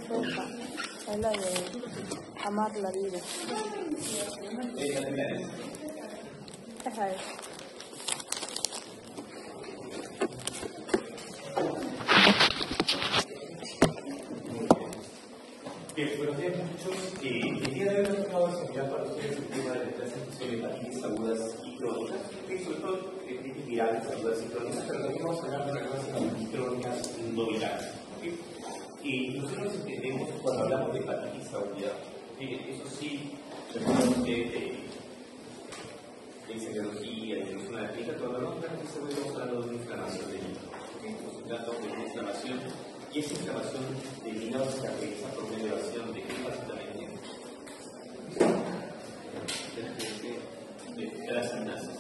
Esta es la de amar la vida. Esa es. Bien, buenos días muchachos. El día de hoy nos vamos a desarrollar para ustedes el tema de las infecciones hepatitis agudas y crónicas, sobre todo hepatitis virales agudas y crónicas, pero también vamos a hablar de algunas hepatitis crónicas no virales. Y nosotros entendemos cuando hablamos de hepatitis aguda, eso sí, recuerden de ensayología, de infección alérgica, cuando hablamos de hepatitis aguda estamos hablando de una inflamación del hígado. Estamos hablando de una inflamación. Y esa inflamación del hígado se caracteriza por una elevación de qué básicamente de las amenazas.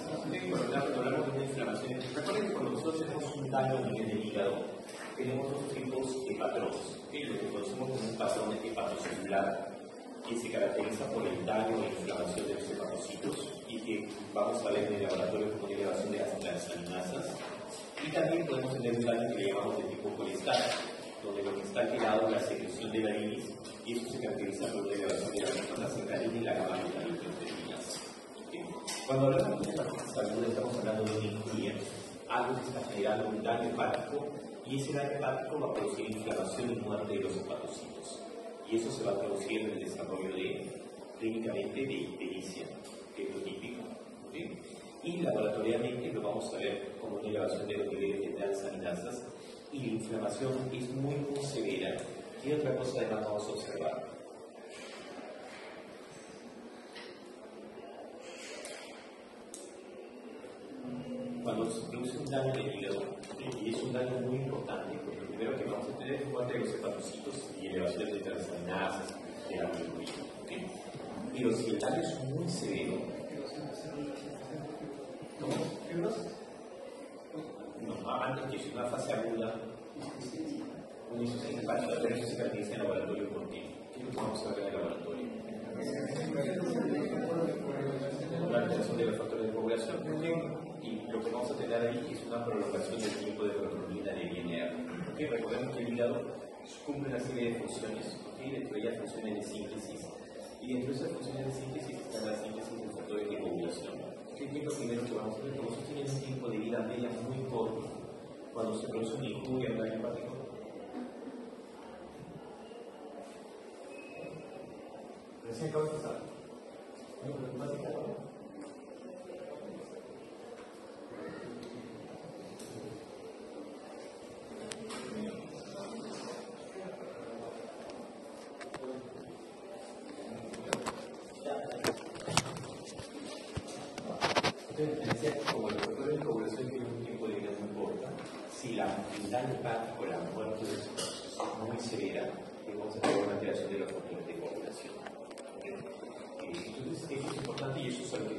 Cuando hablamos de una inflamación, recuerden que cuando nosotros tenemos un daño a nivel del hígado, tenemos dos tipos de patrones, lo que conocemos como un patrón hepatocelular, que se caracteriza por el daño e inflamación de los hepatocitos y que vamos a ver en el laboratorio como una elevación de las transaminasas. Y también podemos tener un daño que le llamamos de tipo colestático, donde lo que está alterado es la secreción de la bilis, y eso se caracteriza por una elevación de la metanacalina y la gamma-glutaminas. Cuando hablamos de hepatitis aguda, estamos hablando de una injuria, algo que está generando un daño hepático, y ese daño hepático va a producir inflamación y muerte de los hepatocitos. Y eso se va a producir en el desarrollo clínicamente de ictericia, que es lo típico. Y laboratorialmente lo vamos a ver como una elevación de los niveles de transaminasas, y la inflamación es muy severa. Y otra cosa además vamos a observar. Cuando se produce un daño del hígado, y es un daño muy importante, porque lo primero que vamos a tener es muerte de los hepatocitos y elevación de transaminasas, de la bilirrubina. Pero si el daño es muy severo, ¿cómo? No, antes que es una fase aguda, una insuficiencia hepática, pero eso se caracteriza en el laboratorio. ¿Por qué? ¿Qué es lo que vamos a ver en el laboratorio? La alteración de los factores de coagulación, y lo que vamos a tener ahí es una prolongación del tiempo de proteína de INR. Recordemos que el hígado cumple una serie de funciones, dentro de ellas funciones de síntesis, y dentro de esas funciones de síntesis está la síntesis de factores de coagulación. ¿Qué es lo primero que vamos a ver? Como nosotros tienen un tiempo de vida media muy corto, cuando se produce una injuria en el daño hepático, recién acaba de pasar. Como el factor de coagulación tiene un tiempo de vida muy corto, si el daño hepático, la muerte de es muy severa, vamos a tener una alteración de los factores de coagulación. Entonces, eso es importante y eso es algo que,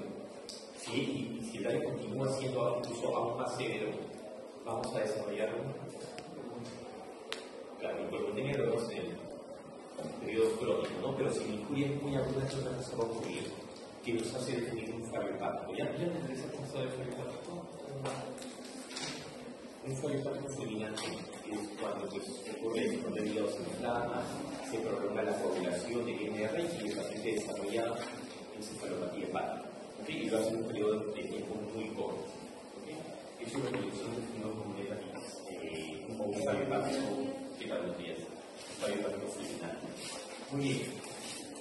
si el daño continúa siendo incluso aún más severo, vamos a desarrollar claro, hiperglucemia lo vemos en el periodo crónico, ¿no? Pero si la injuria es muy aguda, esto también se va a ocurrir, que nos hace definir un fallo hepático. ¿Ya tendréis el concepto de fallo hepático? Un fallo hepático fulminante es cuando ocurre cuando el hígado se inflama, se prolonga la coagulación de INR y el paciente desarrolla encefalopatía hepática. Y lo hace en un periodo de tiempo muy corto. Eso es lo que nosotros definimos como una hepatitis, como un fallo hepático que cada dos días, un fallo hepático fulminante. Muy bien.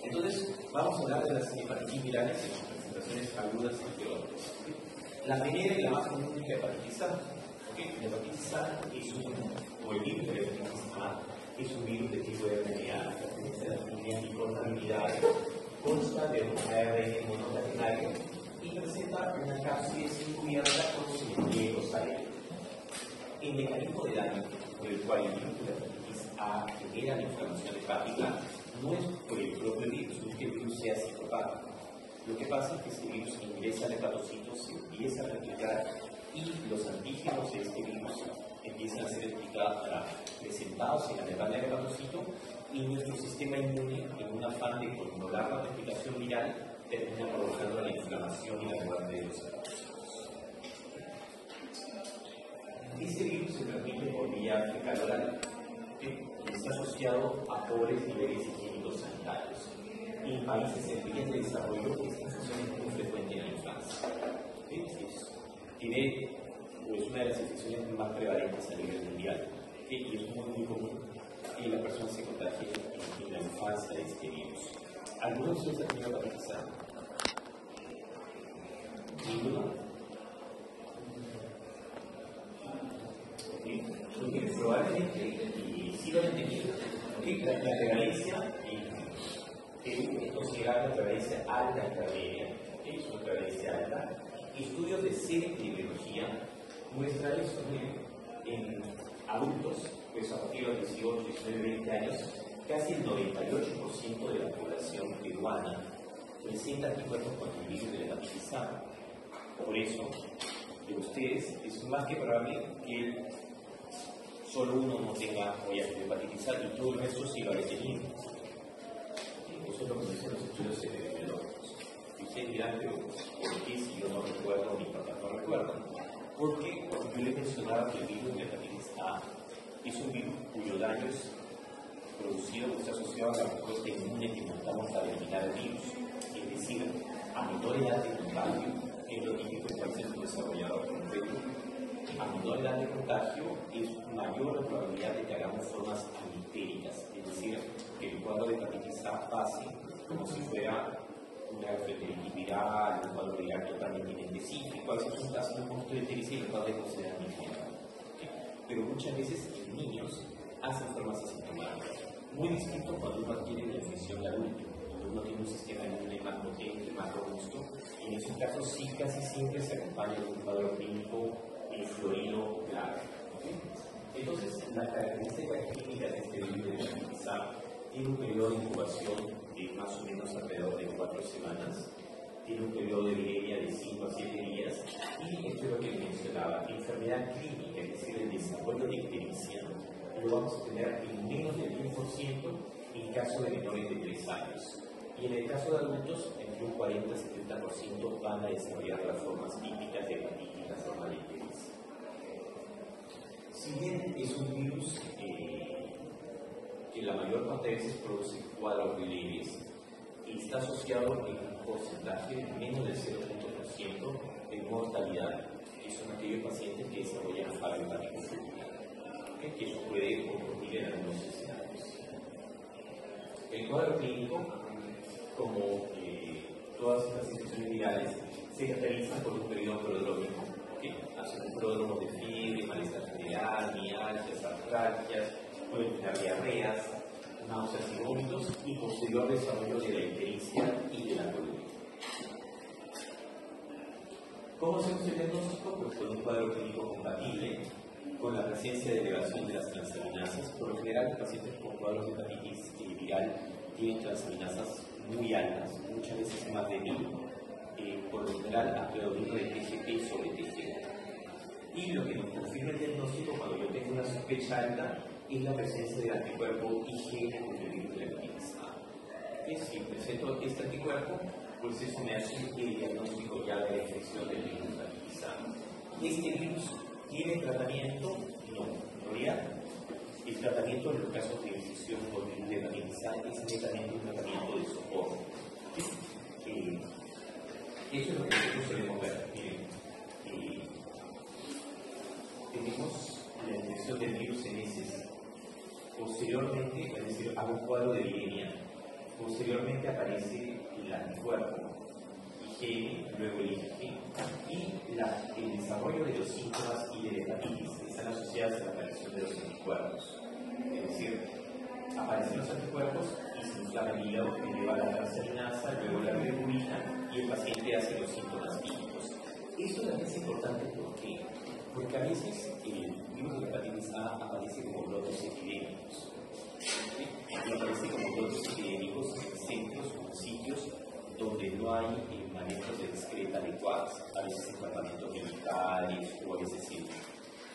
Entonces, vamos a hablar de las hepatitis virales en sus presentaciones agudas y crónicas. La primera y la más común es la hepatitis A. La hepatitis A es o el virus de la hepatitis A es un virus de tipo RNA, que pertenece a la familia microorganicidades, consta de un ARN monocatenario y presenta una cápside cubierta con cilindros aéreos. El mecanismo de daño por el cual el virus de la hepatitis A genera la inflamación hepática no es por el propio virus, no es que el virus sea citopático. Lo que pasa es que este virus ingresa al hepatocito, se empieza a replicar y los antígenos de este virus empiezan a ser presentados en la membrana del hepatocito y nuestro sistema inmune, en un afán de controlar la replicación viral, termina provocando la inflamación y la muerte de los hepatocitos. Este virus se transmite por vía fecal oral. Es está asociado a pobres niveles higiénicos sanitarios. En países en vías de desarrollo, esta infección es muy frecuente en la infancia. Tiene pues, una de las infecciones más prevalentes a nivel mundial, y es muy común que la persona se contagie en la infancia de este virus. ¿Algunos de ustedes han tenido hepatitis A? ¿Ninguno? Porque probablemente, y sí lo han entendido, la prevalencia es considerada la prevalencia alta intermedia, es una prevalencia alta. Estudios de epidemiología muestran esto en adultos, pues a partir de los 18, 19, 20 años, casi el 98% de la población peruana presenta anticuerpos contra el virus de la hepatitis A. Por eso, de ustedes es más que probable que solo uno no tenga hepatitis A y todo el resto sí lo haya tenido. Eso es lo que dicen los estudios epidemiológicos. Y ustedes dirán, pero ¿por qué si yo no recuerdo, mi papá no recuerda? Porque, como yo les mencionaba, que el virus de la hepatitis A es un virus cuyo daño es producido o está asociado a la respuesta inmune que montamos para eliminar el virus. Es decir, a menor edad de contagio, que es lo típico en países desarrollados como Perú, a menor edad de contagio es mayor la probabilidad de que hagamos formas amitéricas, es decir, que el cuadro de hepatitis A pase como si fuera una gastroenteritis viral, un cuadro viral totalmente inespecífico, a veces un caso un poquito de ictericia y el cuadro de considerar inicial. Pero muchas veces en niños hacen formas asintomáticas. Muy distinto cuando uno adquiere la infección de adulto, cuando uno tiene un sistema inmune más potente, más robusto. En esos casos sí, casi siempre se acompaña de un cuadro clínico florido grave. Entonces, la característica clínica de este virus de la hepatitis A tiene un periodo de incubación de más o menos alrededor de 4 semanas, tiene un periodo de virelia de 5 a 7 días, y esto es lo que mencionaba, enfermedad clínica, es decir, el desarrollo de ictericia, lo vamos a tener en menos del 10% en caso de menores de 3 años. Y en el caso de adultos, entre un 40 y 70% van a desarrollar las formas típicas de hepatitis, la forma de ictericia. Si bien es un virus que la mayor parte de veces produce cuadros leves, está asociado en un porcentaje de menos del 0.1% de mortalidad, que son aquellos pacientes que desarrollan fallo hepático, que eso puede ocurrir en algunos escenarios. El cuadro clínico, como todas estas infecciones virales, se caracterizan por un periodo prodrómico, hacen un pródromo de fiebre, malestar general, mialgias, artralgias, pueden tener diarreas, náuseas y vómitos, y posterior desarrollo de la ictericia y de la colitis. ¿Cómo hacemos el diagnóstico? Pues con un cuadro clínico compatible con la presencia de elevación de las transaminasas. Por lo general, los pacientes con cuadros de hepatitis viral tienen transaminasas muy altas, muchas veces más de 1000, por lo general a predominio de TGP sobre TG. Y lo que nos confirma el diagnóstico cuando yo tengo una sospecha alta es la presencia del anticuerpo IgG contra el virus de la hepatitis A. Si presento este anticuerpo, pues eso me hace el diagnóstico ya de la infección del virus de la hepatitis A. ¿Este virus tiene tratamiento? No. En realidad, el tratamiento en los casos de infección por virus de la hepatitis A es netamente un tratamiento de soporte. Eso es lo que nosotros solemos ver. Miren, tenemos la infección del virus en heces. Posteriormente, es decir, hago un cuadro de viremia. Posteriormente aparece el anticuerpo, IgM, luego el IgG, y el desarrollo de los síntomas y de la hepatitis están asociadas a la aparición de los anticuerpos. Es decir, aparecen los anticuerpos y se inflama el hígado, eleva la transaminasa, luego la bilirrubina y el paciente hace los síntomas típicos. Esto también es importante, ¿por qué? Porque a veces el virus de la hepatitis A aparece como brotes epidémicos. Y aparece como brotes epidémicos en centros o sitios donde no hay manejos de excreta adecuados, a veces en tratamientos militares o a veces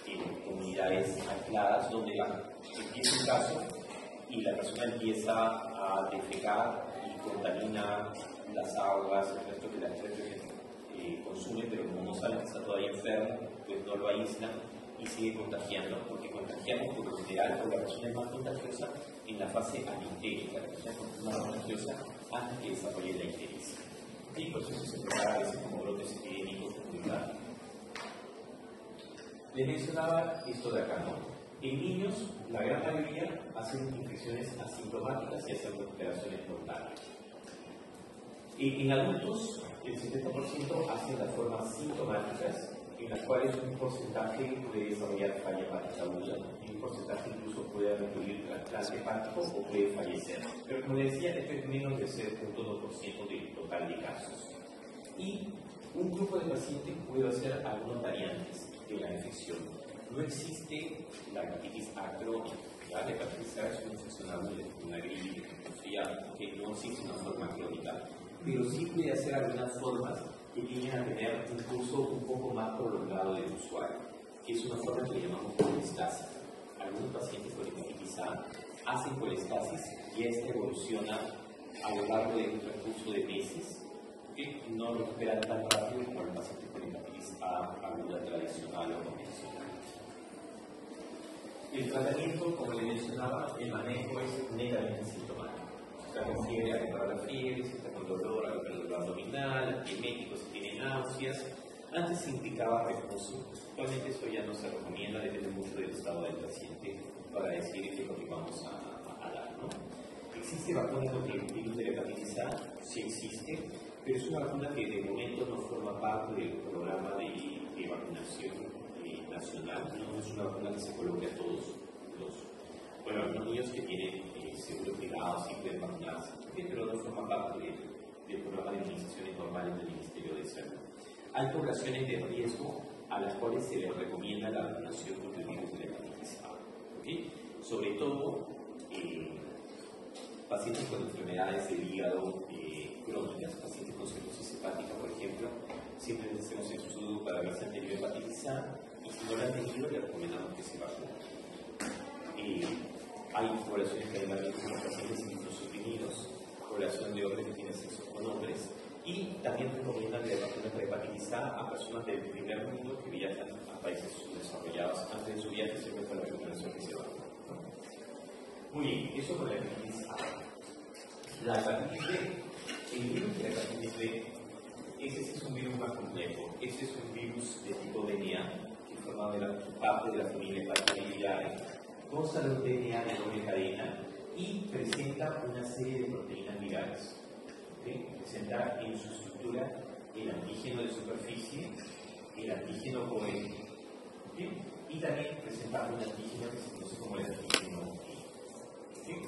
en comunidades aisladas donde empieza un caso y la persona empieza a defecar y contamina las aguas, el resto que la consume, pero como no sabe que está todavía enfermo, pues no lo aíslan y sigue contagiando, porque contagiamos por lo general, o la persona es más contagiosa en la fase alintérica, la persona es más contagiosa antes que desarrolle la ictericia. Y por eso se prepara a veces como brotes epidémicos muy raros. Les mencionaba esto de acá, ¿no? En niños, la gran mayoría hacen infecciones asintomáticas y hacen recuperaciones mortales. En adultos, el 70% hacen las formas sintomáticas, en las cuales un porcentaje puede desarrollar falla hepática aguda, y un porcentaje incluso puede recurrir trasplante hepático o puede fallecer. Pero como les decía, esto es menos del 0.2% del total de casos. Y un grupo de pacientes puede hacer algunas variantes de la infección. No existe la hepatitis A crónica. La hepatitis A es una infección aguda, una gripe, que no existe una forma crónica, pero sí puede hacer algunas formas que tienden a tener un curso un poco más prolongado del usuario, que es una forma que le llamamos colestasis. Algunos pacientes con hepatitis A hacen colestasis y esta evoluciona a lo largo de un transcurso de meses, que no lo esperan tan rápido como el paciente con hepatitis A aguda tradicional o convencional. El tratamiento, como les mencionaba, el manejo es netamente sintomático. Se refiere a controlar la fiebre, si está con dolor, a controlar el dolor abdominal, antieméticos, si tiene náuseas. Antes se indicaba reposo. Actualmente eso ya no se recomienda, depende mucho del estado del paciente para decir qué es lo que vamos a dar, ¿no? ¿Existe vacuna contra el virus de la hepatitis A? Sí existe, pero es una vacuna que de momento no forma parte del programa de vacunación nacional. No es una vacuna que se coloque a todos los niños que tienen seguro privado, sí pueden vacunarse, pero no forma parte del programa de administraciones normales del Ministerio de Salud. Hay poblaciones de riesgo a las cuales se les recomienda la vacunación contra el virus de la hepatitis A. ¿Okay? Sobre todo, pacientes con enfermedades del hígado crónicas, pacientes con cirrosis hepática, por ejemplo, siempre les hacemos el estudio para ver si han tenido hepatitis A, y si no la han tenido, les recomendamos que se vacunen. Hay poblaciones que hay como pacientes inmunosuprimidos, población de hombres que tienen sexo con hombres, y también recomiendan que vacunen para hepatitis A personas del primer mundo que viajan a países subdesarrollados. Antes de su viaje se cuenta la recomendación que se vacuna. Muy bien, eso con la hepatitis A. La hepatitis B, el virus de la hepatitis B, ese sí es un virus más complejo. Ese es un virus de tipo DNA, que forma parte de la familia Hepatobacteriae, consta de un DNA de doble cadena y presenta una serie de proteínas virales. ¿Okay? Presenta en su estructura el antígeno de superficie, el antígeno covalente, ¿okay? Y también presenta un antígeno que se conoce como el antígeno I. ¿Okay?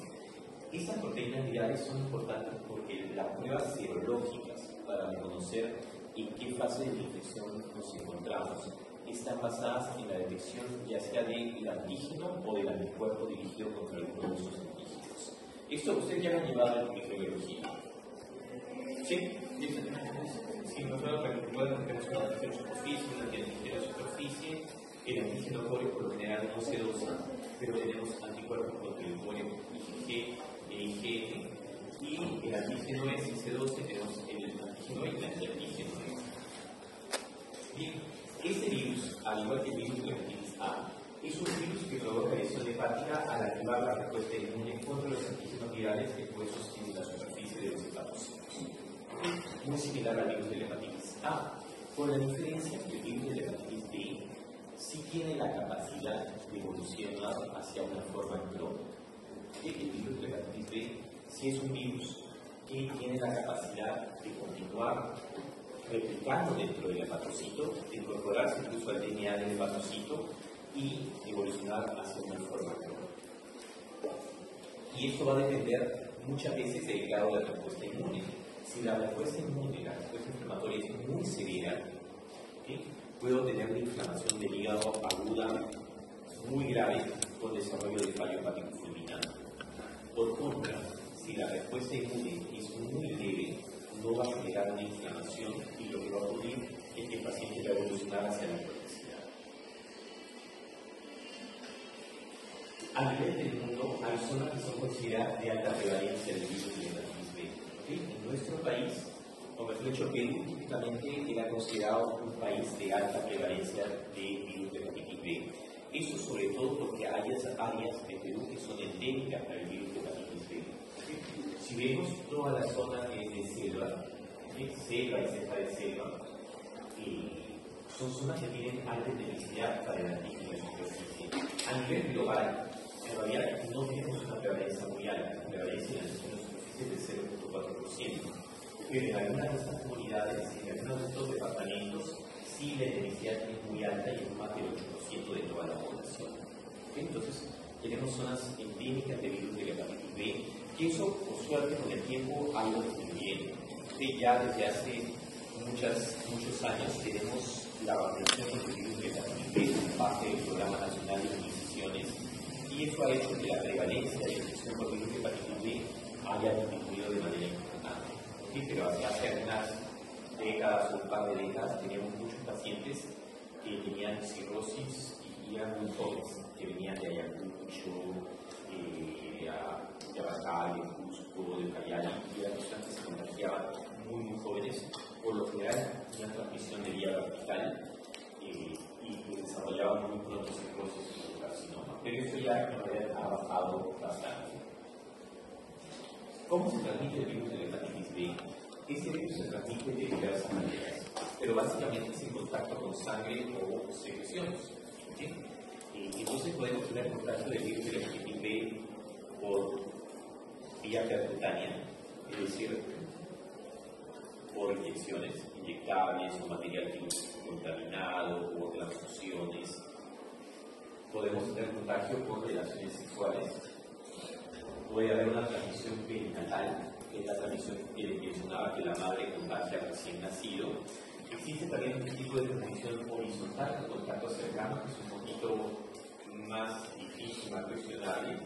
Estas proteínas virales son importantes porque las pruebas serológicas para reconocer en qué fase de la infección nos encontramos están basadas en la detección ya sea del antígeno o del anticuerpo dirigido contra alguno de esos antígenos. Esto ustedes ya lo han llevado en microbiología. ¿Sí? Si nosotros recuerdan que tenemos una antígeno de superficie, una antígeno de superficie, el antígeno core por lo general no se dosa, pero tenemos anticuerpos contra el core IgG e IgM, y el antígeno S y C12 tenemos el antígeno I y el antígeno E. Bien, este virus, al igual que el virus de la hepatitis A, es un virus que provoca lesión hepática al activar la respuesta inmune contra los antígenos virales que pues sostienen la superficie de los hepatocitos. Muy similar al virus de la hepatitis A, con la diferencia que el virus de la hepatitis B sí tiene la capacidad de evolucionar hacia una forma crónica. El virus de la hepatitis B sí es un virus que tiene la capacidad de continuar replicando dentro del hepatocito, de incorporarse incluso al DNA del hepatocito y evolucionar hacia una forma crónica. Y esto va a depender muchas veces del grado de respuesta inmune. Si la respuesta inmune, la respuesta inflamatoria es muy severa, ¿sí? Puedo tener una inflamación del hígado aguda muy grave con desarrollo de fallo hepático fulminante. Por contra, si la respuesta inmune es muy leve, no va a generar una inflamación y lo que va a ocurrir es que el paciente va a evolucionar hacia la cronicidad. A nivel del mundo, hay zonas que son consideradas de alta prevalencia del virus de la hepatitis B. ¿Okay? En nuestro país, Como el hecho, Perú típicamente era considerado un país de alta prevalencia de virus de hepatitis B. Eso sobre todo porque hay áreas de Perú que son endémicas para el virus de hepatitis B. Si vemos toda la zona que es de selva, selva y cepa de selva, son zonas que tienen alta endemicidad para el antígeno de superficie. A nivel global, en realidad no tenemos una prevalencia muy alta, la prevalencia en antígeno de superficie es de 0.4%. Pero en algunas de estas comunidades, en algunos de estos departamentos, sí la endemicidad es muy alta y es más del 8% de toda la población. Entonces, tenemos zonas endémicas de virus de la hepatitis B, que eso, por suerte, con el tiempo ha ido disminuyendo. Ya desde hace muchos años tenemos la vacunación del virus de la hepatitis B en parte del Programa Nacional de Inmunizaciones, y eso ha hecho que la prevalencia de infección por virus de hepatitis B haya disminuido de manera importante. Pero hace algunas décadas o un par de décadas teníamos muchos pacientes que tenían cirrosis y eran muy jóvenes, que venían de Ayacucho, de Abascal, de Cusco, de Ucayali, y eran personas que se contagiaban muy jóvenes, por lo general tenían transmisión de vía vertical y desarrollaban muy pronto cirrosis y carcinoma. Pero eso ya en realidad ha bajado bastante. ¿Cómo se transmite el virus de la hepatitis B? Ese virus se transmite de diversas maneras, pero básicamente es en contacto con sangre o secreciones. Entonces podemos tener contacto del virus de la hepatitis B por vía percutánea, es decir, por inyecciones inyectables o material contaminado o transfusiones. Podemos tener contagio por relaciones sexuales. Puede haber una transmisión perinatal, que es la transmisión que les mencionaba, que la madre contagia al recién nacido. Existe también un tipo de transmisión horizontal, con contacto cercano, que es un poquito más difícil, más cuestionable.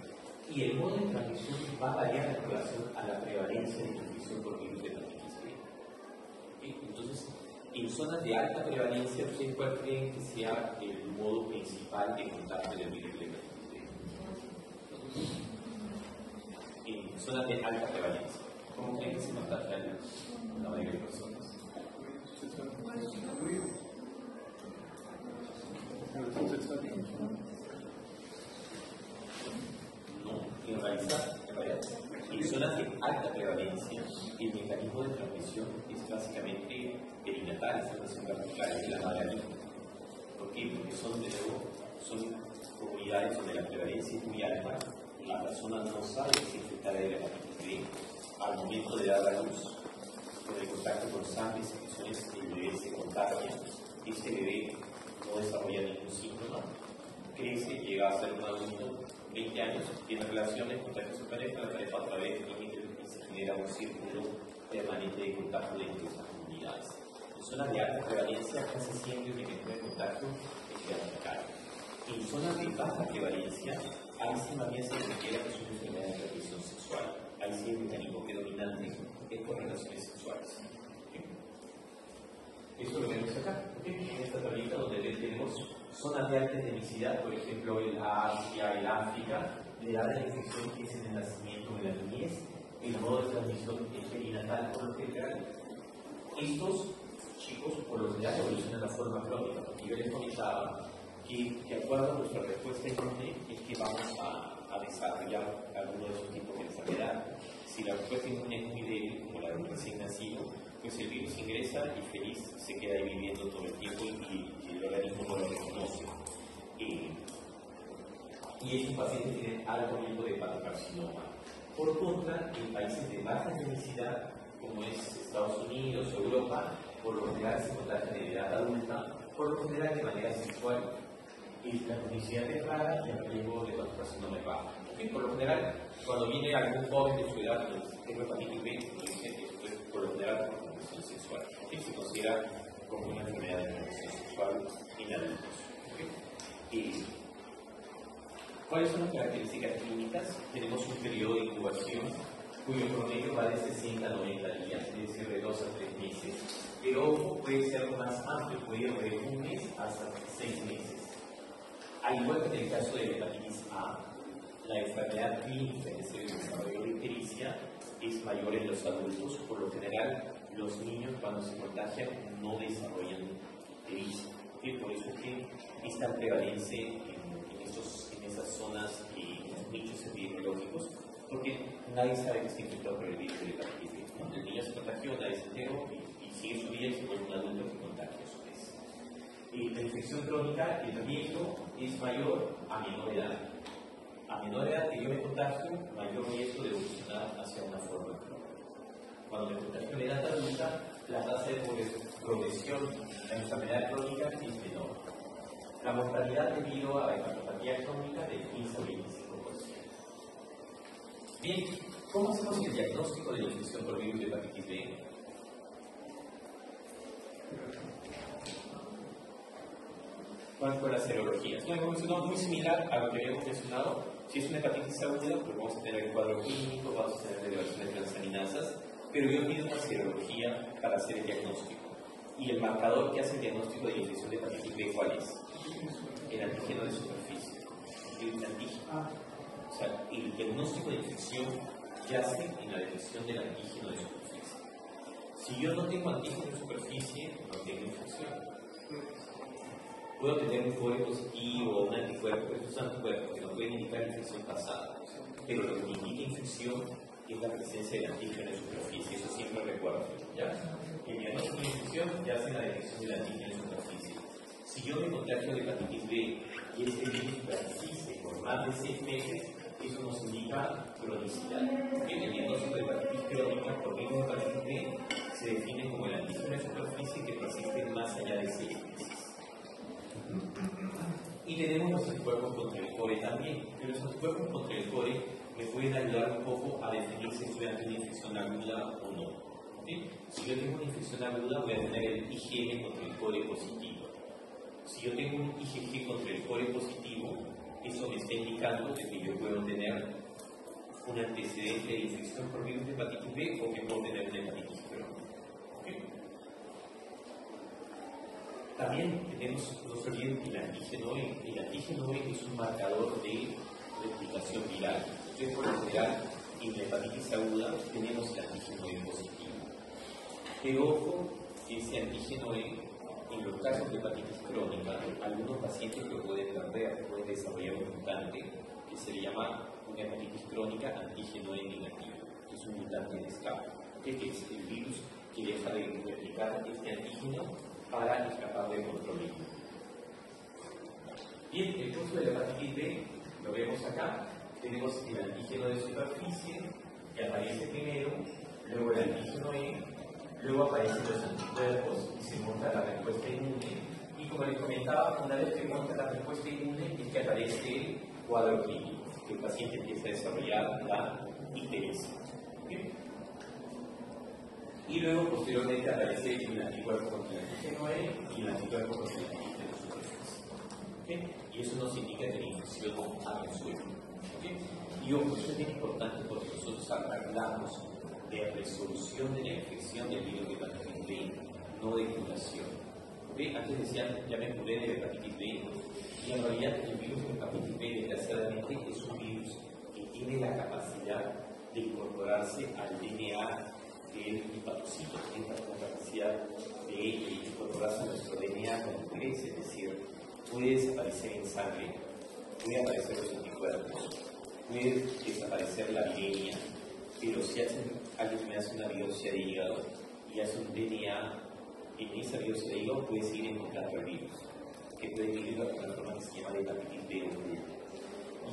Y el modo de transmisión va a variar en relación a la prevalencia de transmisión por virus de hepatitis B. Entonces, en zonas de alta prevalencia, ¿ustedes cuál creen que sea el modo principal de contagio del virus de hepatitis B? En zonas de alta prevalencia, ¿cómo creen que se contagian la mayoría de personas? No, en realidad, en zonas de alta prevalencia, el mecanismo de transmisión es básicamente perinatal, es transmisión vertical, es de la madre al hijo. ¿Por qué? Porque son comunidades donde la prevalencia es muy alta. La persona no sabe que se infectada de la hepatitis B al momento de dar a luz. Con el contacto con sangre y secreciones, el bebé se contagia. Este bebé no desarrolla ningún síntoma, crece, llega a ser un adulto, 20 años, tiene relaciones, contagia a su pareja, la pareja otra vez, y se genera un círculo permanente de contagio dentro de esas comunidades. En zonas de alta prevalencia, casi siempre el mecanismo de contagio es vertical. En zonas de baja prevalencia, ahí sí más bien se considera que es una enfermedad de transmisión sexual. Ahí sí el mecanismo predominante es por relaciones sexuales. Eso lo vemos acá, en esta tablita donde tenemos zonas de alta endemicidad, por ejemplo el Asia, el África, la edad de la infección que es en el nacimiento o en la niñez, el modo de transmisión es perinatal por lo general. Estos chicos por lo general evolucionan de forma crónica, porque yo les comentaba que de acuerdo a nuestra respuesta inmune es que vamos a desarrollar alguno de esos tipos de enfermedad. Si la respuesta inmune es muy débil, como la de un recién nacido, pues el virus ingresa y feliz se queda ahí viviendo todo el tiempo y el organismo no lo reconoce. Y estos pacientes tienen alto riesgo de hepatocarcinoma. Por contra, en países de baja endemicidad, como es Estados Unidos o Europa, por lo general se contagian de edad adulta, por lo general de manera sexual. Y la cronicidad es rara y el riesgo de hepatocarcinoma es bajo. Por lo general, cuando viene algún joven de su edad que tiene hepatitis B, esto es por lo general por transmisión sexual. Se considera como una enfermedad de transmisión sexual en adultos. ¿Cuáles son las características clínicas? Tenemos un periodo de incubación cuyo promedio va de 60 a 90 días, es decir, de 2 a 3 meses, pero puede ser más amplio, puede ir de 1 mes hasta 6 meses. Al igual que en el caso de la hepatitis A, la enfermedad clínica, es decir, el desarrollo de ictericia, es mayor en los adultos. Por lo general, los niños cuando se contagian no desarrollan tericia. Por eso es que es tan prevalencia en esas zonas y en los nichos epidemiológicos, porque nadie sabe que está infectado por el virus de la hepatitis B, ¿no? El niño se contagió, nadie se enteró y sigue su vida y se vuelve un adulto que contagia a su vez. La infección crónica, el riesgo es mayor a menor edad. A menor edad que yo me contagio, mayor riesgo de evolucionar hacia una forma crónica. Cuando me contagio en edad adulta, la tasa de progresión de la enfermedad crónica es menor. La mortalidad debido a la hepatopatía crónica de 15 a 25%. Bien, ¿cómo hacemos el diagnóstico de la infección por virus de hepatitis B? ¿Cuál fue la serología? Es muy similar a lo que habíamos mencionado. Si es una hepatitis aguda, pues vamos a tener el cuadro clínico, vamos a tener elevaciones de transaminasas, pero yo pido una serología para hacer el diagnóstico. ¿Y el marcador que hace el diagnóstico de la infección de hepatitis B cuál es? El antígeno de superficie. El antígeno. O sea, el diagnóstico de infección yace en la detección del antígeno de superficie. Si yo no tengo antígeno de superficie, no tengo infección. Puedo tener un core positivo o un anticuerpo, pero estos anticuerpos que no pueden indicar infección pasada. Pero lo que me indica infección es la presencia del antígeno de superficie, eso siempre recuerdo, ¿ya? El diagnóstico de infección ya hace la detección del antígeno de superficie. Si yo me contagio de hepatitis B y este virus persiste por más de 6 meses, eso nos indica cronicidad. El diagnóstico de hepatitis crónica por virus de hepatitis B se define como el antígeno de superficie que persiste más allá de 6 meses. Y tenemos los anticuerpos contra el core también, pero los anticuerpos contra el core me pueden ayudar un poco a definir si estoy ante una infección aguda o no. ¿Sí? Si yo tengo una infección aguda, voy a tener el IgM contra el core positivo. Si yo tengo un IgG contra el core positivo, eso me está indicando que yo puedo tener un antecedente de infección por virus de hepatitis B o que puedo tener una hepatitis crónica. ¿Okay? También tenemos, no se olviden, el antígeno E. El antígeno E es un marcador de replicación viral. Entonces, por lo general, en la hepatitis aguda tenemos el antígeno E positivo. Pero ojo, ese antígeno E, en los casos de hepatitis crónica, algunos pacientes lo pueden perder, pueden desarrollar un mutante que se le llama una hepatitis crónica antígeno E negativo. Es un mutante de escape, que es el virus que deja de replicar este antígeno para escapar del control inmune. Bien, el curso de la hepatitis B lo vemos acá. Tenemos el antígeno de superficie que aparece primero, luego el antígeno E, luego aparecen los anticuerpos y se monta la respuesta inmune. Y como les comentaba, una vez que monta la respuesta inmune es que aparece el cuadro clínico, que el paciente empieza a desarrollar la ictericia. Y luego, posteriormente, aparece el anticuerpo contra el antígeno E y el anticuerpo contra el antígeno de superficie. Y eso nos indica que la infección ha resuelto. Y ojo, eso es bien importante porque nosotros hablamos de resolución de la infección del virus de hepatitis B, no de curación. Antes decían, ya me curé de hepatitis B, y en realidad el virus de hepatitis B, desgraciadamente, es un virus que tiene la capacidad de incorporarse al DNA del hepatocito, tiene la capacidad de incorporarse a nuestro DNA cuando crece, es decir, puede desaparecer en sangre, puede aparecer los anticuerpos, puede desaparecer la viremia, pero si alguien me hace una biopsia de hígado y hace un DNA, en esa biopsia de hígado puede seguir encontrando el virus, que puede vivir de una forma que se llama de hepatitis B oculta.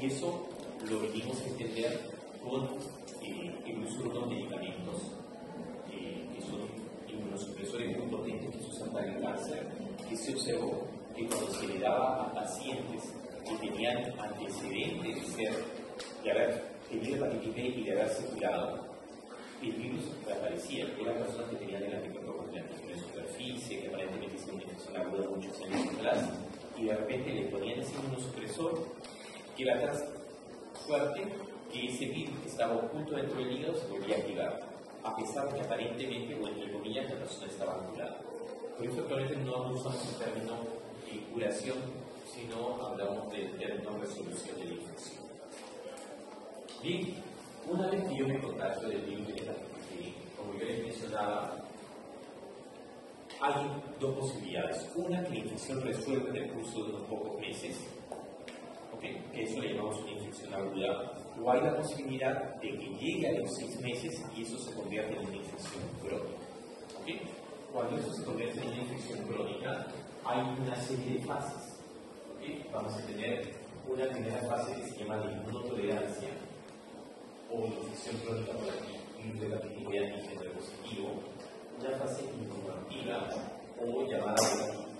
Y eso lo venimos a entender con el uso de unos medicamentos que son inmunosupresores muy potentes que se usan para el cáncer, que se observó que cuando se le daba a pacientes que tenían antecedentes de haber tenido hepatitis B y de haberse curado, el virus reaparecía. Eran personas que tenían el anticuerpo contra el antígeno de superficie, que aparentemente hicieron una infección aguda muchos años atrás, y de repente le ponían ese inmunosupresor que era tan fuerte que ese virus que estaba oculto dentro del hígado se volvía a activar, a pesar de que aparentemente, o entre comillas, la persona estaba curada. Por eso probablemente no usamos el término curación, sino hablamos del término resolución de la infección. Bien, una vez que yo me contagio del virus de hepatitis B, como yo les mencionaba, hay dos posibilidades. Una, que la infección resuelve en el curso de unos pocos meses, ¿okay? Que eso le llamamos una infección aguda. O hay la posibilidad de que llegue a los 6 meses y eso se convierte en una infección crónica. ¿Okay? Cuando esto se convierte en una infección crónica, hay una serie de fases. ¿Okay? Vamos a tener una primera fase que se llama de inmunotolerancia o infección crónica por el virus de la hepatitis B antígeno positivo, una fase inmunológica o llamada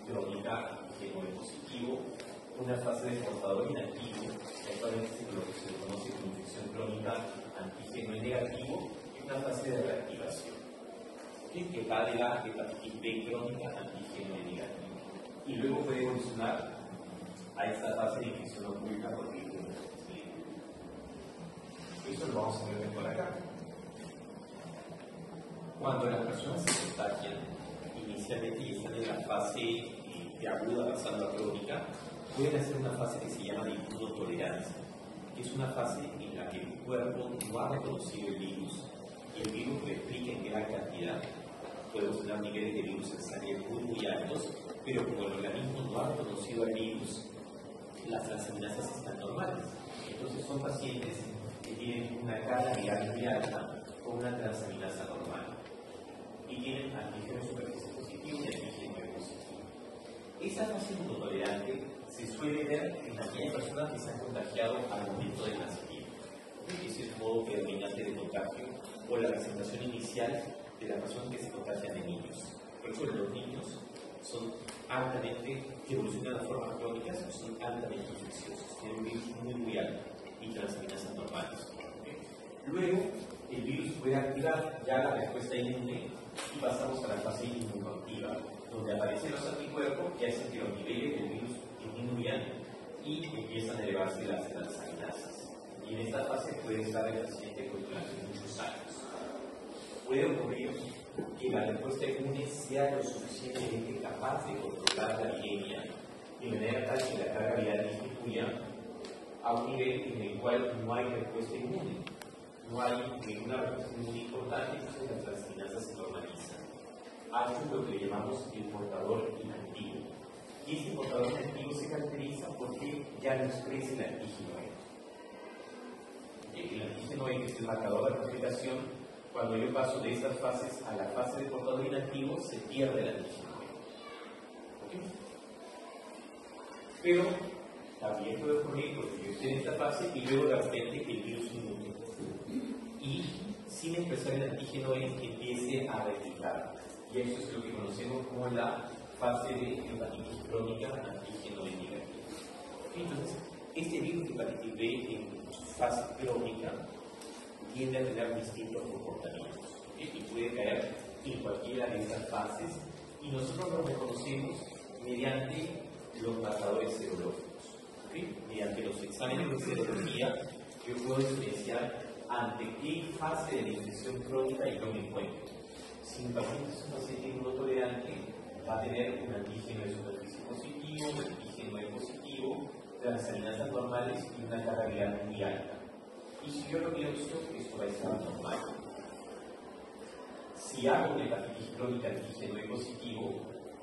crónica antígeno positivo, una fase de portador inactivo, actualmente lo que se conoce como infección crónica antígeno negativo, y una fase de reactivación, que va de la hepatitis B crónica antígeno negativo. Y luego puede evolucionar a esta fase de infección oculta por virus. Eso lo vamos a ver mejor acá. Cuando las personas se contagian inicialmente y están en la fase de aguda pasando a crónica, pueden hacer una fase que se llama de inmunotolerancia, que es una fase en la que el cuerpo no ha reconocido el virus y el virus replica en gran cantidad. Podemos tener niveles de virus en sangre muy altos, pero como el organismo no ha reconocido al virus, las transaminasas están normales. Entonces son pacientes que tienen una carga viral muy alta con una transaminasa normal y tienen antígeno superficie positivo y antígeno positivo. Esa fase inmunotolerante se suele ver en aquellas personas que se han contagiado al momento del nacimiento. Ese es el modo predominante de contagio o la presentación inicial de las personas que se contagian de niños. Por eso los niños son altamente, que evolucionan de formas crónicas, son altamente infecciosos, tienen un virus muy alto y transaminasas normales. ¿Okay? Luego, el virus puede activar ya la respuesta inmune y pasamos a la fase inmunoactiva, donde aparecen los anticuerpos que hacen que los niveles del virus disminuyan y empiezan a elevarse las transaminasas. Y en esta fase puede estar el paciente durante muchos años. Puede ocurrir que la respuesta inmune sea lo suficientemente capaz de controlar la viremia de manera tal que la carga viral disminuya a un nivel en el cual no hay respuesta inmune. No hay ninguna respuesta inmune importante, entonces las transaminasas se normalizan. A esto es lo que le llamamos el portador inactivo. Y este portador inactivo se caracteriza porque ya no expresa el antígeno E. El antígeno E, que es el marcador de replicación, cuando yo paso de estas fases a la fase de portador inactivo, se pierde el antígeno E. ¿Okay? Pero también puede ocurrir porque yo estoy en esta fase y luego de repente el virus inmune. Y sin expresar el antígeno E empiece a replicar. Y eso es lo que conocemos como la fase de hepatitis crónica antígeno E negativo. Entonces, este virus de hepatitis B en su fase crónica tiende a tener distintos comportamientos, ¿okay? Y puede caer en cualquiera de estas fases y nosotros lo reconocemos mediante los marcadores serológicos, ¿okay? Mediante los exámenes de serología yo puedo diferenciar ante qué fase de la infección crónica yo me encuentro. Si un paciente es un paciente inmunotolerante, va a tener un antígeno de superficie positivo, un antígeno E positivo, transaminasas normales y una carga viral muy alta. Y si yo lo biopsio, esto va a estar normal. Si hago una hepatitis crónica antígeno E positivo,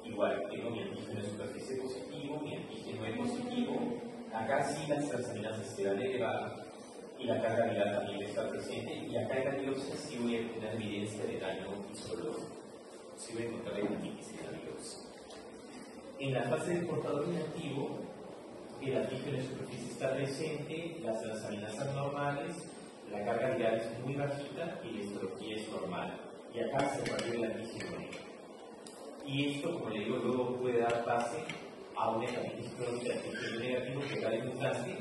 igual tengo mi antígeno de superficie positivo, mi antígeno E positivo, acá sí las transaminasas se van a elevar y la carga viral también está presente, y acá en la biopsia sí voy a tener evidencia de daño histológico. Sí voy a encontrar la hepatitis en la biopsia. En la fase del portador inactivo, el antígeno de superficie está presente, las transaminasas normales, la carga viral es muy bajita y la histología es normal. Y acá se perdió el antígeno E. Y esto, como le digo, luego puede dar pase a una hepatitis crónica antígeno negativo que va mutante,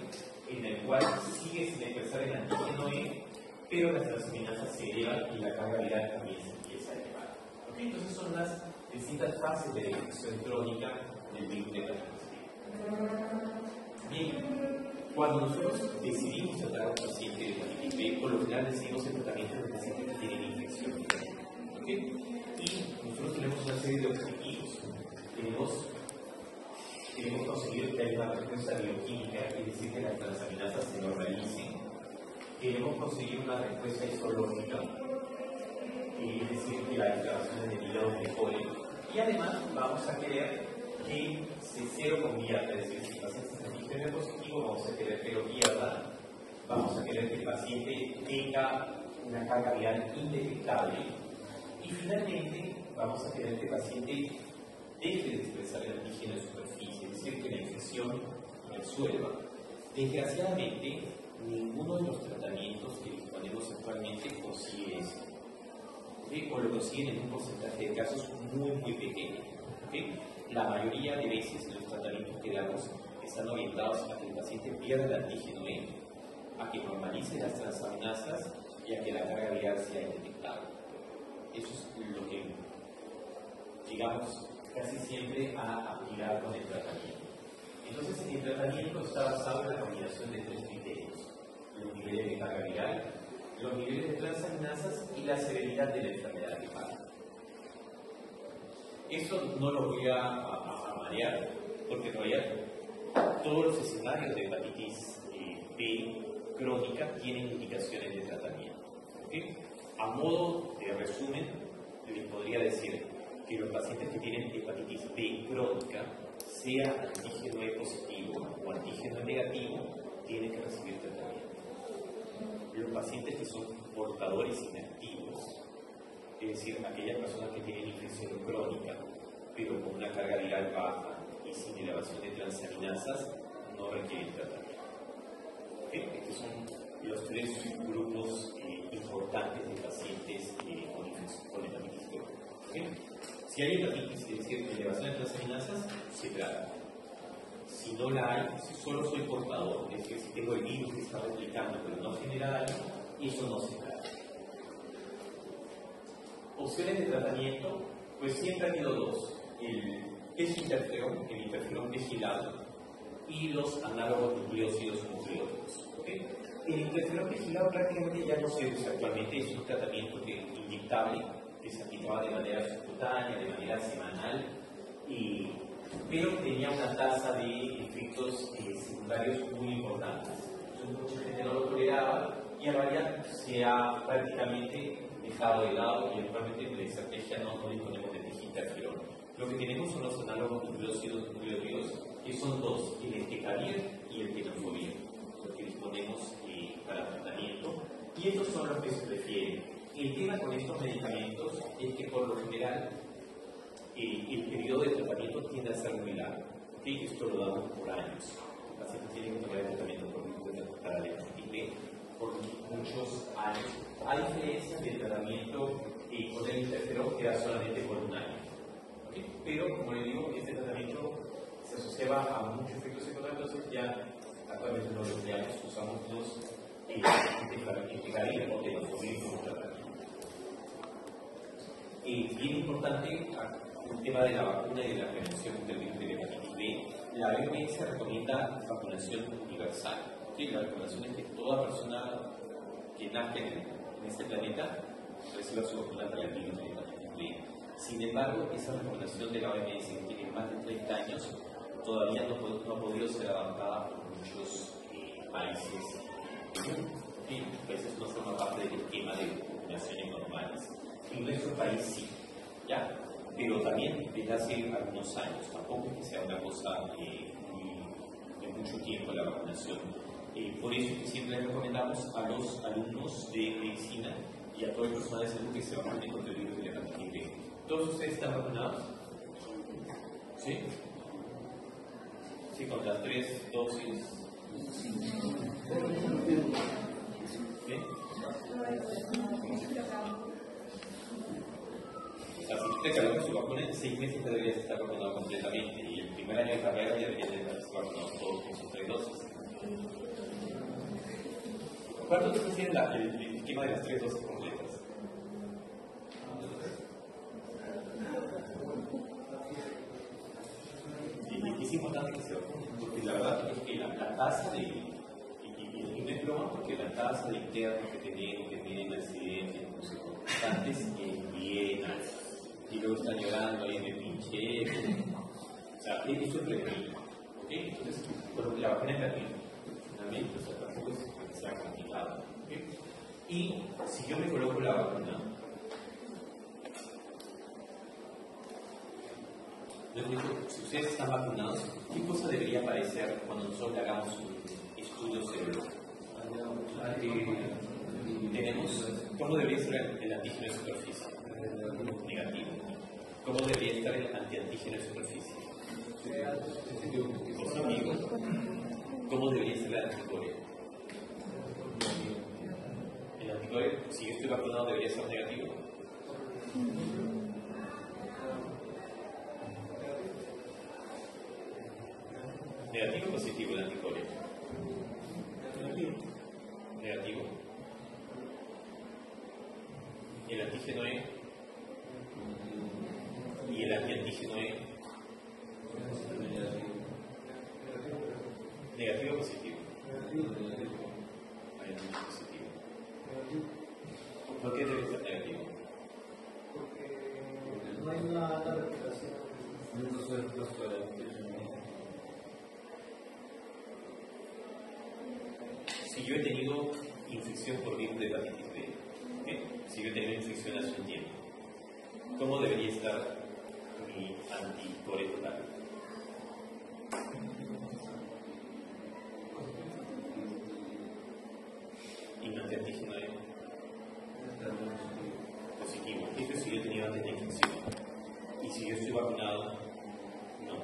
en el cual sigue sin expresar el antígeno E, pero las transaminasas se elevan y la carga viral también se empieza a elevar. ¿Okay? Entonces son las distintas fases de la infección crónica del virus de hepatitis B. Bien, cuando nosotros decidimos tratar a un paciente de hepatitis B, por lo general decidimos el tratamiento de pacientes que tienen infección. ¿Okay? Y nosotros tenemos una serie de objetivos. Queremos conseguir que haya una respuesta bioquímica, es decir, que las transaminasas se normalicen. Queremos conseguir una respuesta histológica, es decir, que la declaración de hígado mejore. Y además vamos a querer que se cero convierta, es decir, si el paciente es antígeno positivo, vamos a querer que lo pierda, vamos a querer que el paciente tenga una carga viral indetectable y finalmente vamos a querer que el paciente deje de expresar el antígeno en superficie, es decir, que la infección resuelva. Desgraciadamente, ninguno de los tratamientos que disponemos actualmente consigue eso. O lo consiguen en un porcentaje de casos muy pequeño. La mayoría de veces los tratamientos que damos están orientados a que el paciente pierda el antígeno E, a que normalice las transaminasas y a que la carga viral sea indetectable. Eso es lo que, digamos, casi siempre a aplicar con el tratamiento. Entonces, el tratamiento está basado en la combinación de tres criterios: los niveles de carga viral, los niveles de transaminasas y la severidad de la enfermedad hepática. Eso no lo voy a marear, porque todavía todos los escenarios de hepatitis B crónica tienen indicaciones de tratamiento. A modo de resumen, les podría decir que los pacientes que tienen hepatitis B crónica, sea antígeno E positivo o antígeno E negativo, tienen que recibir tratamiento. Los pacientes que son portadores inactivos, es decir, aquellas personas que tienen infección crónica, pero con una carga viral baja y sin elevación de transaminasas, no requieren tratamiento. Estos son los tres grupos importantes de pacientes con hepatitis crónica. Si hay hepatitis, es decir, elevación de transaminasas, se trata. Si no la hay, si solo soy portador, es decir, si tengo el virus que está replicando pero no genera daño, eso no se trata. Opciones de tratamiento, pues siempre ha habido dos: el desinterferón, el interferón vigilado, y los análogos nucleósidos nucleóticos. El interferón vigilado prácticamente ya no se usa actualmente, es un tratamiento inyectable que se aplicaba de manera subcutánea, de manera semanal, pero tenía una tasa de efectos secundarios muy importantes. Entonces, mucha gente no lo toleraba y ahora ya se ha prácticamente dejado de lado y actualmente en la estrategia no disponemos de desinterferón. Lo que tenemos son los análogos nucleósidos nucleóticos, que son dos: el entecavir y el tenofovir, los que disponemos para tratamiento, y estos son los que se prefieren. El tema con estos medicamentos es que por lo general el periodo de tratamiento tiende a ser muy largo. Esto lo damos por años. El paciente tiene que tomar el tratamiento para la hepatitis B por muchos años, a diferencia del tratamiento con el interferón, que era solamente por un año. Pero, como les digo, este tratamiento se asociaba a muchos efectos secundarios, entonces ya actualmente no lo empleamos, usamos los entecavir o tenofovir como tratamiento. Bien importante el tema de la vacuna y de la prevención del virus de la hepatitis B. La OMS recomienda vacunación universal. La recomendación es que toda persona que nazca en este planeta reciba su vacuna para el virus de la hepatitis B. Sin embargo, esa recomendación de la OMS, que tiene más de 30 años, todavía no ha podido ser adaptada por muchos países. Los países no forman parte del esquema de vacunaciones normales. En nuestro país sí, ¿ya? Pero también desde hace algunos años, tampoco es que sea una cosa de mucho tiempo la vacunación. Por eso es que siempre les recomendamos a los alumnos de medicina y a todo el personal de salud que se vacunen contra el virus de la hepatitis B. ¿Todos ustedes están vacunados? ¿Sí? Sí, con las 3 dosis. ¿Sí? O sea, si usted carga su vacuna, en 6 meses ya deberías estar vacunado completamente, y el primer año de carrera ya deberías estar vacunado todos con sus 3 dosis. ¿Cuánto te tiene el esquema de las 3 dosis completas? Y es importante que se vacunen, porque la verdad es que la tasa de, y no es broma, porque la tasa de internos que tienen accidentes constantes es bien alta. Y luego están llorando ahí de pinche. O sea, eso es prevenible. Entonces, bueno, la vacuna es gratuita. Finalmente, o sea, tampoco es que sea complicado. Y si yo me coloco la vacuna, Si ustedes están vacunados, ¿qué cosa debería aparecer cuando nosotros le hagamos un estudio cerebral? ¿Cómo debería ser el antígeno de superficie? Negativo. ¿Cómo debería estar el antiantígeno de superficie? Positivo. ¿Cómo debería ser el anticuerpo? El anticuerpo, si yo estoy vacunado, debería ser negativo. ¿Negativo o positivo el anticuerpo? Negativo. El antígeno E y el antiantígeno E. ¿Negativo o positivo? Positivo. ¿Por qué debe ser negativo? Porque no hay una replicación. Si yo he tenido infección por virus de hepatitis B, ¿okay? Si yo he tenido infección hace un tiempo, ¿cómo debería estar mi anticuerpo total? Y mi antiantígeno es positivo. Esto es si yo he tenido antes de infección. Y si yo estoy vacunado, no.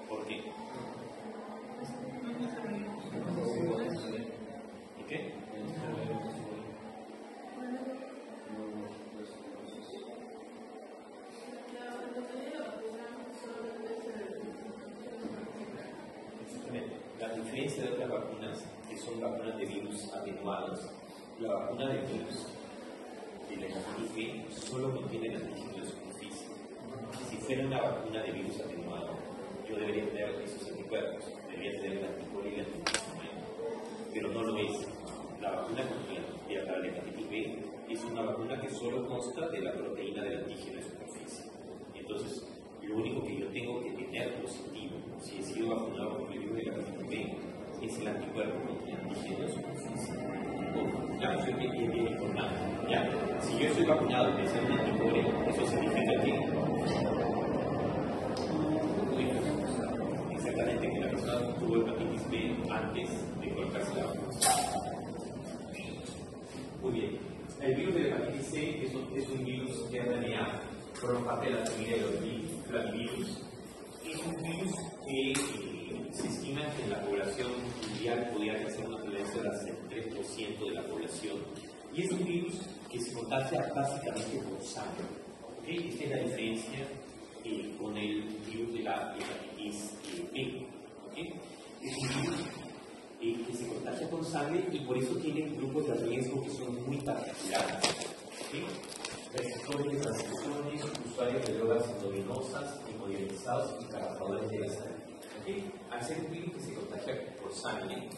¿Por qué? ¿Y qué? Exactamente. La diferencia de otras vacunas, que son vacunas de virus atenuados, la vacuna de virus de la hepatitis B solo contiene el antígeno de superficie. Si fuera una vacuna de virus atenuado, yo debería tener esos anticuerpos, debería tener el anticuerpo y el antígeno, pero no lo es. La vacuna para la hepatitis B es una vacuna que solo consta de la proteína del antígeno de superficie. Entonces, lo único que yo tengo que tener positivo, si he sido vacunado con el virus de la hepatitis B, es el anticuerpo contra el antígeno de superficie. Claro, soy bien informado. ¿Ya? Si yo estoy vacunado y me sale un anticuerpo, eso significa que exactamente que la persona tuvo hepatitis B antes de colocarse la vacuna. Muy bien. El virus de la hepatitis C es un virus RNA, forma parte de la familia de los flavivirus. Es un virus que se estima que en la población mundial podría crecer una prevalencia de hasta el 3% de la población. Y es un virus que se contagia básicamente por sangre. ¿Okay? Esta es la diferencia con el virus de la hepatitis B. ¿Okay? Es un virus que se contagia con sangre y por eso tiene grupos de riesgo que son muy particulares. ¿Okay? Receptores de transfusiones, usuarios de drogas endovenosas, hemodializados y trabajadores de la salud. ¿Okay? Al ser un virus que se contagia por sangre,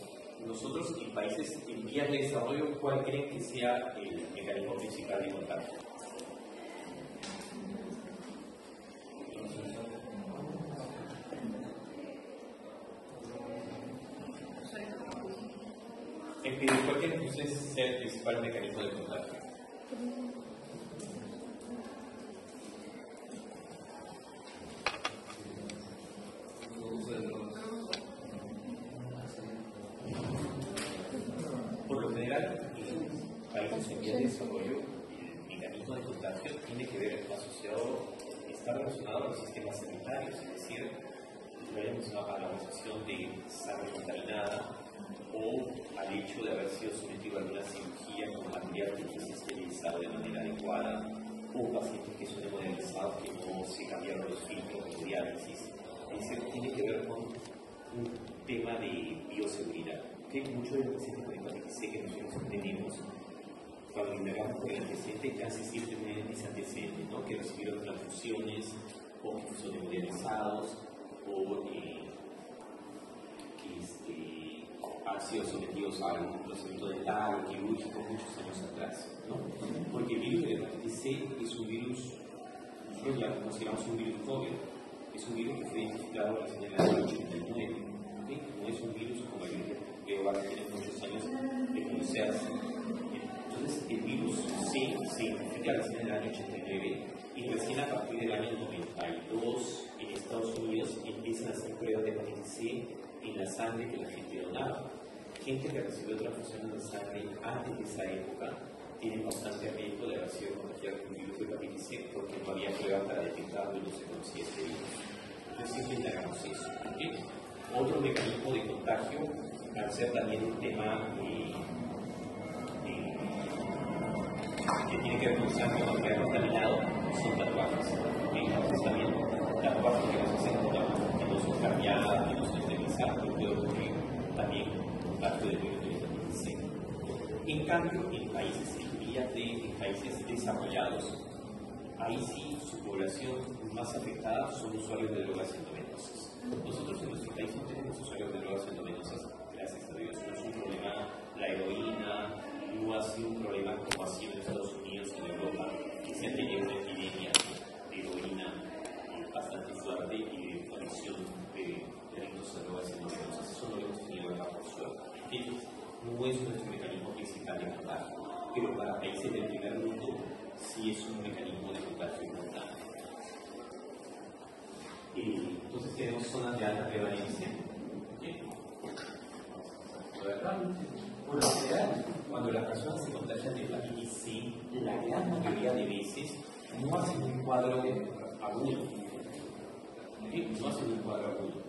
nosotros en países en vías de desarrollo, ¿cuál creen que sea el mecanismo principal de contagio? ¿Cuál creen que ustedes sea el principal mecanismo de contagio? Por lo general, en países en vías de desarrollo, el mecanismo de contagio tiene que ver asociado, está relacionado a los sistemas sanitarios, es decir, vayamos a la organización de sangre contaminada o al hecho de haber sido sometido a alguna cirugía con material que no se esterilizado de manera adecuada, o pacientes que son hemodializados que no se cambiaron los filtros de diálisis. Es decir, tiene que ver con un tema de bioseguridad. Que muchos de los pacientes con hepatitis C que nosotros tenemos, cuando indagamos por el antecedente, casi siempre tienen ese antecedente, ¿no? Que recibieron transfusiones, o que son hemodializados, o que han sido sometidos a un procedimiento dental o quirúrgico muchos años atrás, ¿no? Porque el virus de la hepatitis C es un virus, nosotros ya consideramos un virus COVID, es un virus que fue identificado recién en el año 89, ¿okay? No es un virus como el virus que va a tener muchos años de conocerse. Entonces, el virus C se identifica recién en el año 89 y recién a partir del año 92 sangre que la gente donaba. Gente que recibió transfusiones de sangre antes de esa época tiene bastante riesgo de haber sido contagiado con virus de hepatitis C porque no había pruebas para detectarlo y no se conocía este virus. Entonces siempre indagamos eso. ¿Okay? Otro mecanismo de contagio, al ser también un tema que tiene que ver con sangre no queda contaminado, son tatuajes. ¿Okay? Entonces también tatuajes que nos hacen que no son cambiadas, que no son esterilizadas, que puede ocurrir también contagio del virus de hepatitis C. En cambio, en países desarrollados, ahí sí su población más afectada son usuarios de drogas endovenosas. Nosotros en nuestro país no tenemos usuarios de drogas endovenosas, gracias a Dios. No es un problema la heroína, no ha sido un problema como ha sido en Estados Unidos y en Europa, que se ha tenido una epidemia de heroína bastante fuerte y de adicción de adictos a drogas endovenosas. Eso no lo hemos tenido acá por suerte. No es nuestro mecanismo principal de contagio, pero para países del primer mundo sí es un mecanismo de contagio importante. Entonces tenemos zonas de alta prevalencia. Por lo general, cuando las personas se contagian de hepatitis C, la gran mayoría de veces no hacen un cuadro agudo. No hacen un cuadro agudo.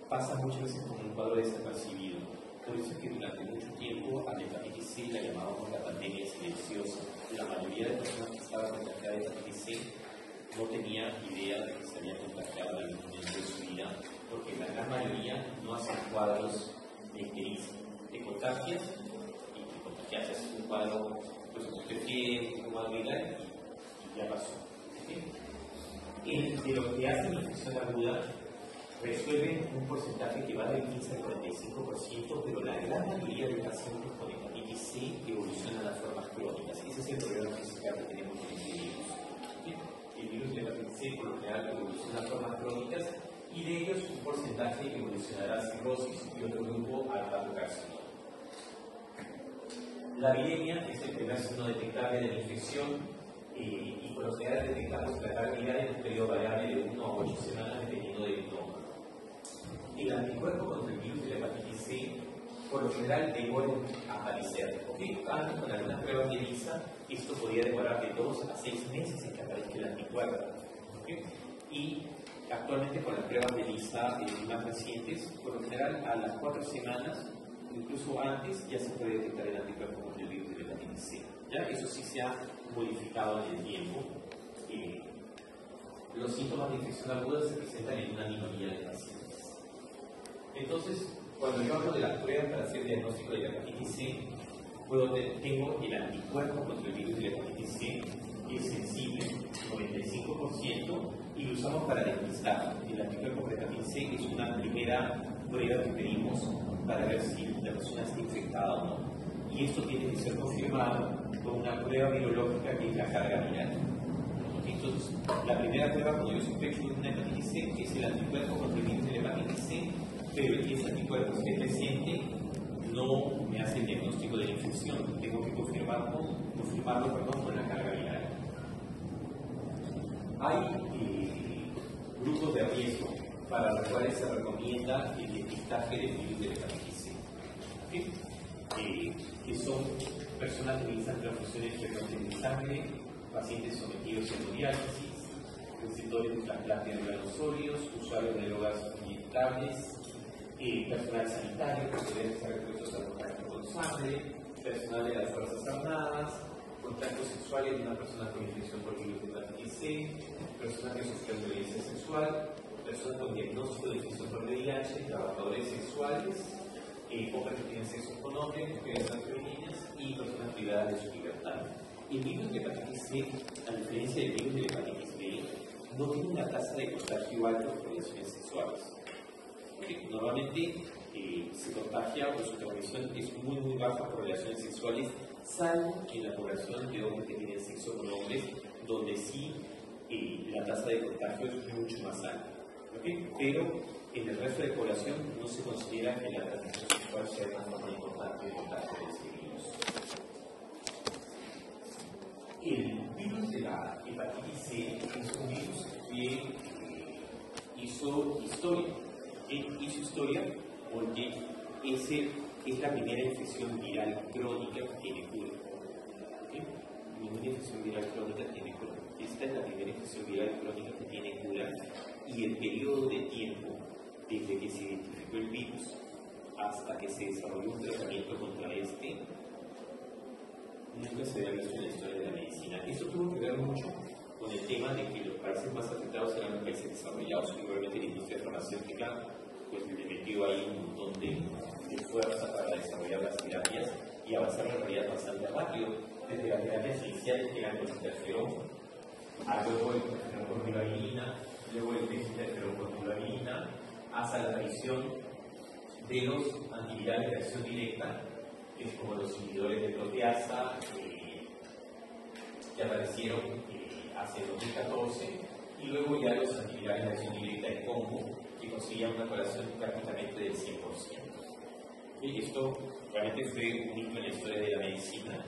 Pasa muchas veces como un cuadro desapercibido. Por eso es que durante mucho tiempo a la hepatitis C la llamábamos la pandemia silenciosa. La mayoría de personas que estaban contagiadas de hepatitis C no tenía idea de que se había contagiado en algún momento de su vida, porque la gran mayoría no hacen cuadros de crisis. Te contagias y te contagias. Es un cuadro, pues usted tiene un cuadro viral y ya pasó. ¿Okay? De lo que hace la infección aguda, resuelven un porcentaje que va del 15 al 45%, pero la gran mayoría de pacientes con hepatitis C evolucionan a formas crónicas. Ese es el problema principal que tenemos con este virus. El virus de hepatitis C, por lo general, evoluciona a formas crónicas y de ellos un porcentaje evolucionará a cirrosis y otro grupo a hepatocarcinoma. La viremia es el primer signo detectable de la infección y por lo general detectamos la carga viral en un periodo variable de 1 a 8 semanas dependiendo del idioma. El anticuerpo contra el virus de la hepatitis C, por lo general, demora a aparecer. ¿Okay? Antes, con algunas pruebas de ELISA, esto podía demorar de 2 a 6 meses en que aparezca el anticuerpo. ¿Okay? Y actualmente, con las pruebas de ELISA más recientes, por lo general, a las 4 semanas, incluso antes, ya se puede detectar el anticuerpo contra el virus de la hepatitis C. ¿Ya? Eso sí se ha modificado en el tiempo. Los síntomas de infección aguda se presentan en una minoría de pacientes. Entonces, cuando yo hablo de las pruebas para hacer diagnóstico de la hepatitis C, tengo el anticuerpo contra el virus de la hepatitis C, que es sensible, 95%, y lo usamos para despistar. El anticuerpo contra la hepatitis C es una primera prueba que pedimos para ver si la persona está infectada o no. Y esto tiene que ser confirmado con una prueba virológica que es la carga viral. Entonces, la primera prueba cuando yo sospecho de una hepatitis C es el anticuerpo contra el virus de la hepatitis C, pero el que ese anticuerpo esté presente no me hace el diagnóstico de la infección. Tengo que confirmarlo con la carga viral. Hay grupos de riesgo para los cuales se recomienda el depistaje del virus de la hepatitis C. ¿Okay? Que son personas que utilizan transfusiones frecuentes de sangre, pacientes sometidos a hemodiálisis, receptores de trasplante de órganos sólidos, usuarios de drogas inyectables, personal sanitario que pueden estar expuestos al contacto con sangre, personal de las Fuerzas Armadas, contactos sexuales de una persona con infección por virus de hepatitis C, personas que sufren violencia sexual, personas con diagnóstico de infección por VIH, trabajadores sexuales, hombres que tienen sexo con hombres, mujeres femeninas y personas privadas de su libertad. El virus de hepatitis C, a diferencia del virus de hepatitis B, no tiene una tasa de contagio alta por relaciones sexuales. Normalmente se contagia o su transmisión es muy baja por relaciones sexuales, salvo en la población de hombres que tienen sexo con hombres, donde sí la tasa de contagio es mucho más alta. Pero en el resto de la población no se considera que la transmisión sexual sea una forma importante de contagio de este virus. El virus de la hepatitis C es un virus que hizo historia. Hizo historia porque es la primera infección viral crónica que tiene cura. ¿Okay? Ninguna infección viral crónica tiene cura. Esta es la primera infección viral crónica que tiene cura, y el periodo de tiempo desde que se identificó el virus hasta que se desarrolló un tratamiento contra este nunca se había visto en la historia de la medicina. Esto tuvo que ver mucho con el tema de que los países más afectados eran los países desarrollados, y obviamente la industria farmacéutica pues le metió ahí un montón de fuerza para desarrollar las terapias y avanzar en realidad bastante rápido, desde las terapias iniciales que eran con interferón, a luego el interferón con ribavirina, luego el interferón con ribavirina, hasta la aparición de los antivirales de acción directa, que es como los inhibidores de proteasa, que aparecieron hace 2014, y luego ya los antivirales de acción directa de combo, que conseguían una curación prácticamente del 100%. Esto realmente fue un hito en la historia de la medicina,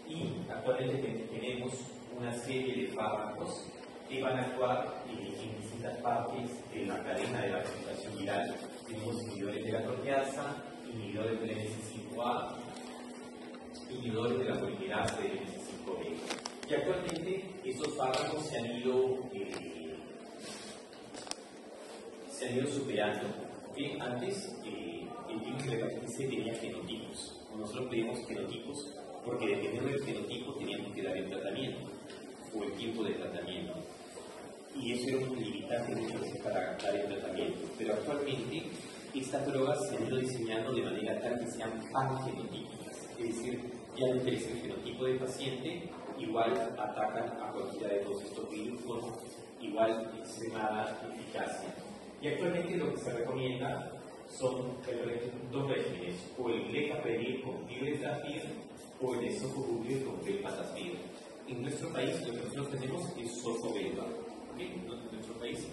y actualmente tenemos una serie de fármacos que van a actuar en distintas partes de la cadena de la presentación viral. Tenemos inhibidores de la proteasa, inhibidores del NS5A, inhibidores de la polimerasa del NS5B. Y actualmente estos fármacos se han ido superando. Antes el virus de la hepatitis C tenía fenotipos. Nosotros pedimos fenotipos porque dependiendo del fenotipo teníamos que dar el tratamiento o el tiempo de tratamiento. Y eso era un limitante muchas veces para dar el tratamiento. Pero actualmente estas drogas se han ido diseñando de manera tal que sean panfenotípicas. Es decir, ya no interesa el fenotipo del paciente, igual atacan a cualquiera de todos estos virus con igual extremada eficacia. Y actualmente lo que se recomienda son dos regímenes, o el glecaprevir con pibretafir o el sofosbuvir con velpatasvir. En nuestro país lo que nosotros tenemos es sofosbuvir. En nuestro país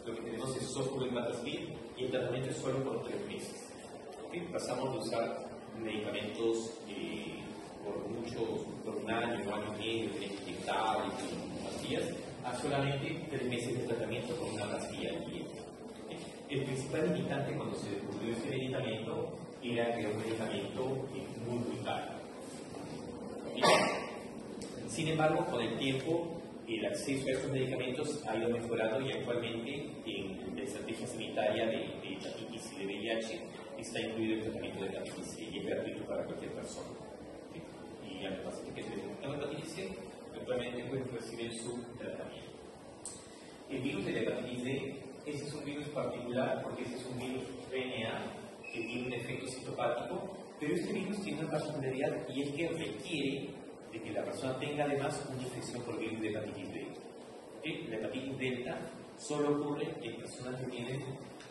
lo que tenemos es sofosbuvir y el tratamiento es solo por 3 meses. Pasamos de usar medicamentos por un año, año y medio, inyectables y pastillas, a solamente 3 meses de tratamiento con una pastilla al día. El principal limitante cuando se descubrió este medicamento era que era un medicamento muy caro. Sin embargo, con el tiempo, el acceso a estos medicamentos ha ido mejorando, y actualmente en la estrategia sanitaria de hepatitis y de VIH está incluido el tratamiento de hepatitis C y es gratuito para cualquier persona. Y a los pacientes que tienen hepatitis C actualmente pueden recibir su tratamiento. El virus de la hepatitis D, ese es un virus particular porque ese es un virus RNA que tiene un efecto citopático, pero este virus tiene una particularidad, y es que requiere de que la persona tenga además una infección por virus de hepatitis B. La hepatitis delta solo ocurre en personas que tienen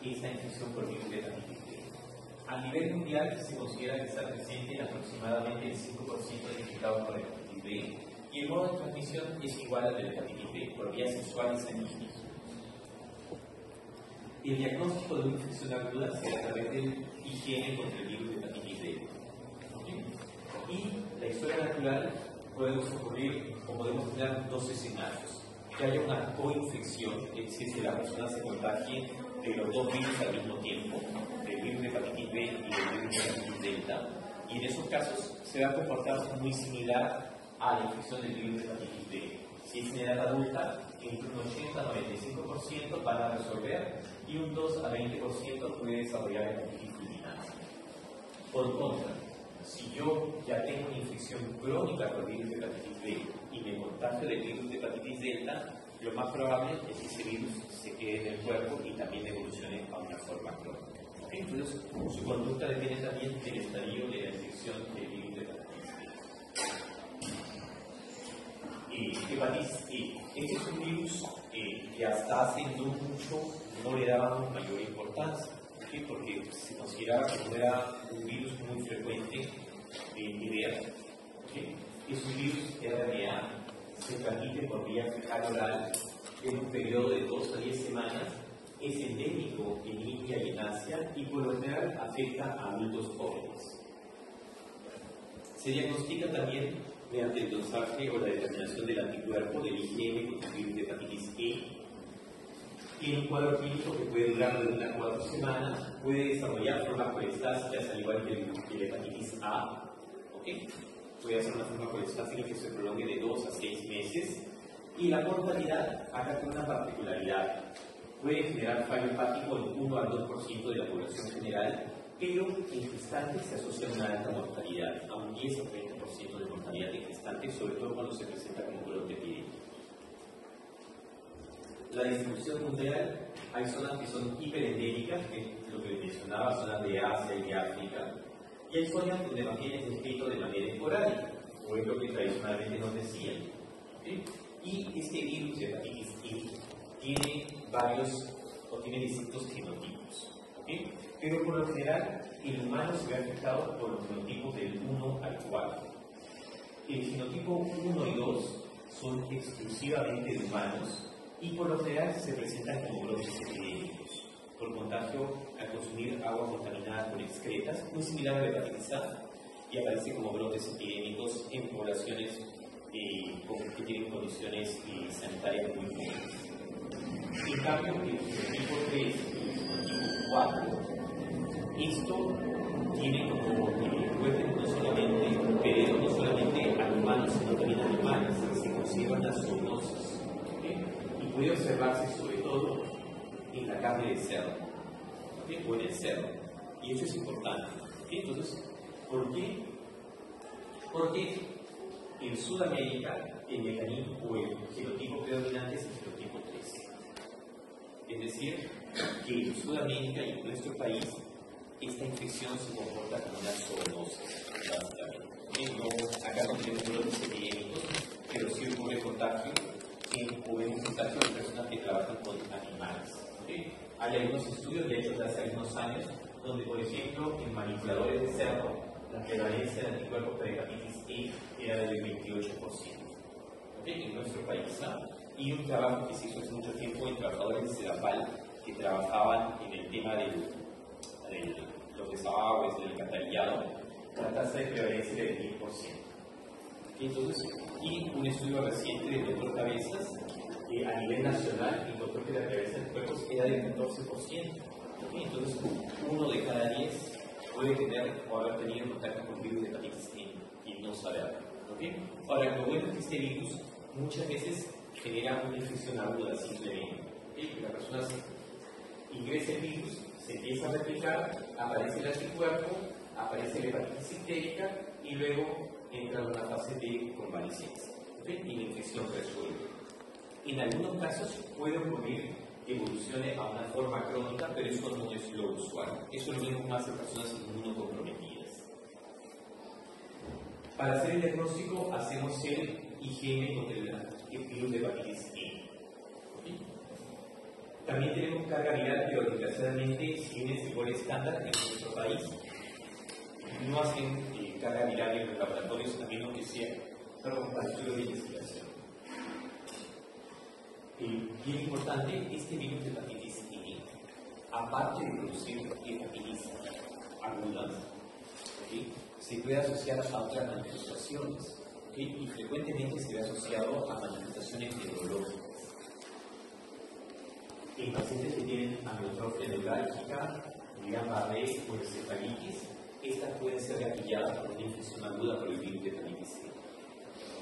esta infección por virus de hepatitis B. A nivel mundial se considera que está presente en aproximadamente el 5% de infectados por hepatitis B, y el modo de transmisión es igual al de la hepatitis B, por vías sexuales sanguíneas. El diagnóstico de una infección aguda se da a través del higiene contra el virus de hepatitis B. Y la historia natural puede ocurrir, o podemos tener 2 escenarios: que haya una coinfección, es decir, que la persona se contagie de los 2 virus al mismo tiempo, del virus de hepatitis B y del virus de hepatitis delta, y en esos casos se va a comportar muy similar a la infección del virus de hepatitis B. Si es en edad adulta, entre un 80 a 95% van a resolver, y un 2 a 20% puede desarrollar hepatitis fulminante. Por contra, si yo ya tengo una infección crónica por virus de hepatitis B y me contagio del virus de hepatitis delta, lo más probable es que ese virus se quede en el cuerpo y también evolucione a una forma crónica. Entonces, su conducta depende también del estadio de la infección del virus de hepatitis B. Hepatitis E. Este es un virus que hasta hace no mucho no le dábamos mayor importancia, porque se consideraba que no era un virus muy frecuente en ver. Es un virus RNA, se transmite por vía fecal oral en un periodo de 2 a 10 semanas, es endémico en India y en Asia, y por lo general afecta a adultos jóvenes. Se diagnostica también mediante el dosaje o la determinación del anticuerpo del IgM contra el virus de hepatitis E, tiene un cuadro clínico que puede durar de 1 a 4 semanas, puede desarrollar formas colestásicas al igual que la hepatitis A, ¿ok? Puede hacer una forma colestásica que se prolongue de 2 a 6 meses, y la mortalidad acá tiene una particularidad. Puede generar fallo hepático en 1 al 2% de la población general, pero en gestantes se asocia a una alta mortalidad, a un 10 o 30% de mortalidad en gestantes, sobre todo cuando se presenta como brote epidémico. La distribución mundial, hay zonas que son hiperendémicas, que es lo que les mencionaba, zonas de Asia y de África, y hay zonas donde más bien es descrito de manera esporádica, o es lo que tradicionalmente nos decían. ¿Sí? Y este virus de hepatitis E tiene varios, o tiene distintos genotipos, ¿okay? Pero por lo general, el humano se ve afectado por los genotipos del 1 al 4. El genotipo 1 y 2 son exclusivamente de humanos, y por lo general se presentan como brotes epidémicos por contagio al consumir agua contaminada con excretas, muy similar a la hepatitis A, y aparece como brotes epidémicos en poblaciones que tienen condiciones sanitarias muy buenas. En cambio, el genotipo 3 y el genotipo 4, esto tiene como puede no solamente a humanos, sino también a animales, se consideran las zoonosis. Puede observarse sobre todo en la carne de cerdo, ¿okay? O en el cerdo, y eso es importante. ¿Okay? Entonces, ¿por qué? Porque en Sudamérica el mecanismo o el genotipo predominante es el genotipo 3. Es decir, que en Sudamérica y en nuestro país esta infección se comporta como una zoonosis, básicamente. No, acá no tenemos brotes epidémicos, pero sí ocurre contagio o vemos contagio de personas que trabajan con animales. ¿Okay? Hay algunos estudios, de hecho, de hace algunos años, donde, por ejemplo, en manipuladores de cerdo, la prevalencia de anticuerpos para hepatitis E era del 28%. ¿Okay? En nuestro país, ¿no? Y un trabajo que se hizo hace mucho tiempo en trabajadores de Sedapal que trabajaban en el tema de los desagües, del alcantarillado, la tasa de prevalencia era del 10%. Entonces, y un estudio reciente del doctor Cabezas a nivel nacional encontró que la prevalencia de cuerpos era del 14%. Entonces, 1 de cada 10 puede tener o haber tenido contacto con virus de hepatitis E y no saberlo. Ahora, lo bueno es que este virus muchas veces genera una infección aguda simplemente. La persona ingresa el virus, se empieza a replicar, aparece el anticuerpo, aparece la hepatitis ictérica y luego entra en una fase de convalescencia, y la infección resuelve. En algunos casos puede ocurrir que evolucione a una forma crónica, pero eso no es lo usual. Eso lo vemos más en personas inmunocomprometidas. Para hacer el diagnóstico hacemos el IgM contra el virus de hepatitis E. También tenemos carga viral, pero desgraciadamente, si bien es igual estándar en nuestro país, no hacen carga viral en los laboratorios, a menos que sea para estudios de investigación. Bien importante, este virus de hepatitis E, aparte de producir hepatitis agudas, se puede asociar a otras manifestaciones, y frecuentemente se ve asociado a manifestaciones neurológicas. En pacientes que tienen amiotrofia neurálgica, Guillain-Barré o encefalitis, estas pueden ser gatilladas por una infección aguda por el virus de hepatitis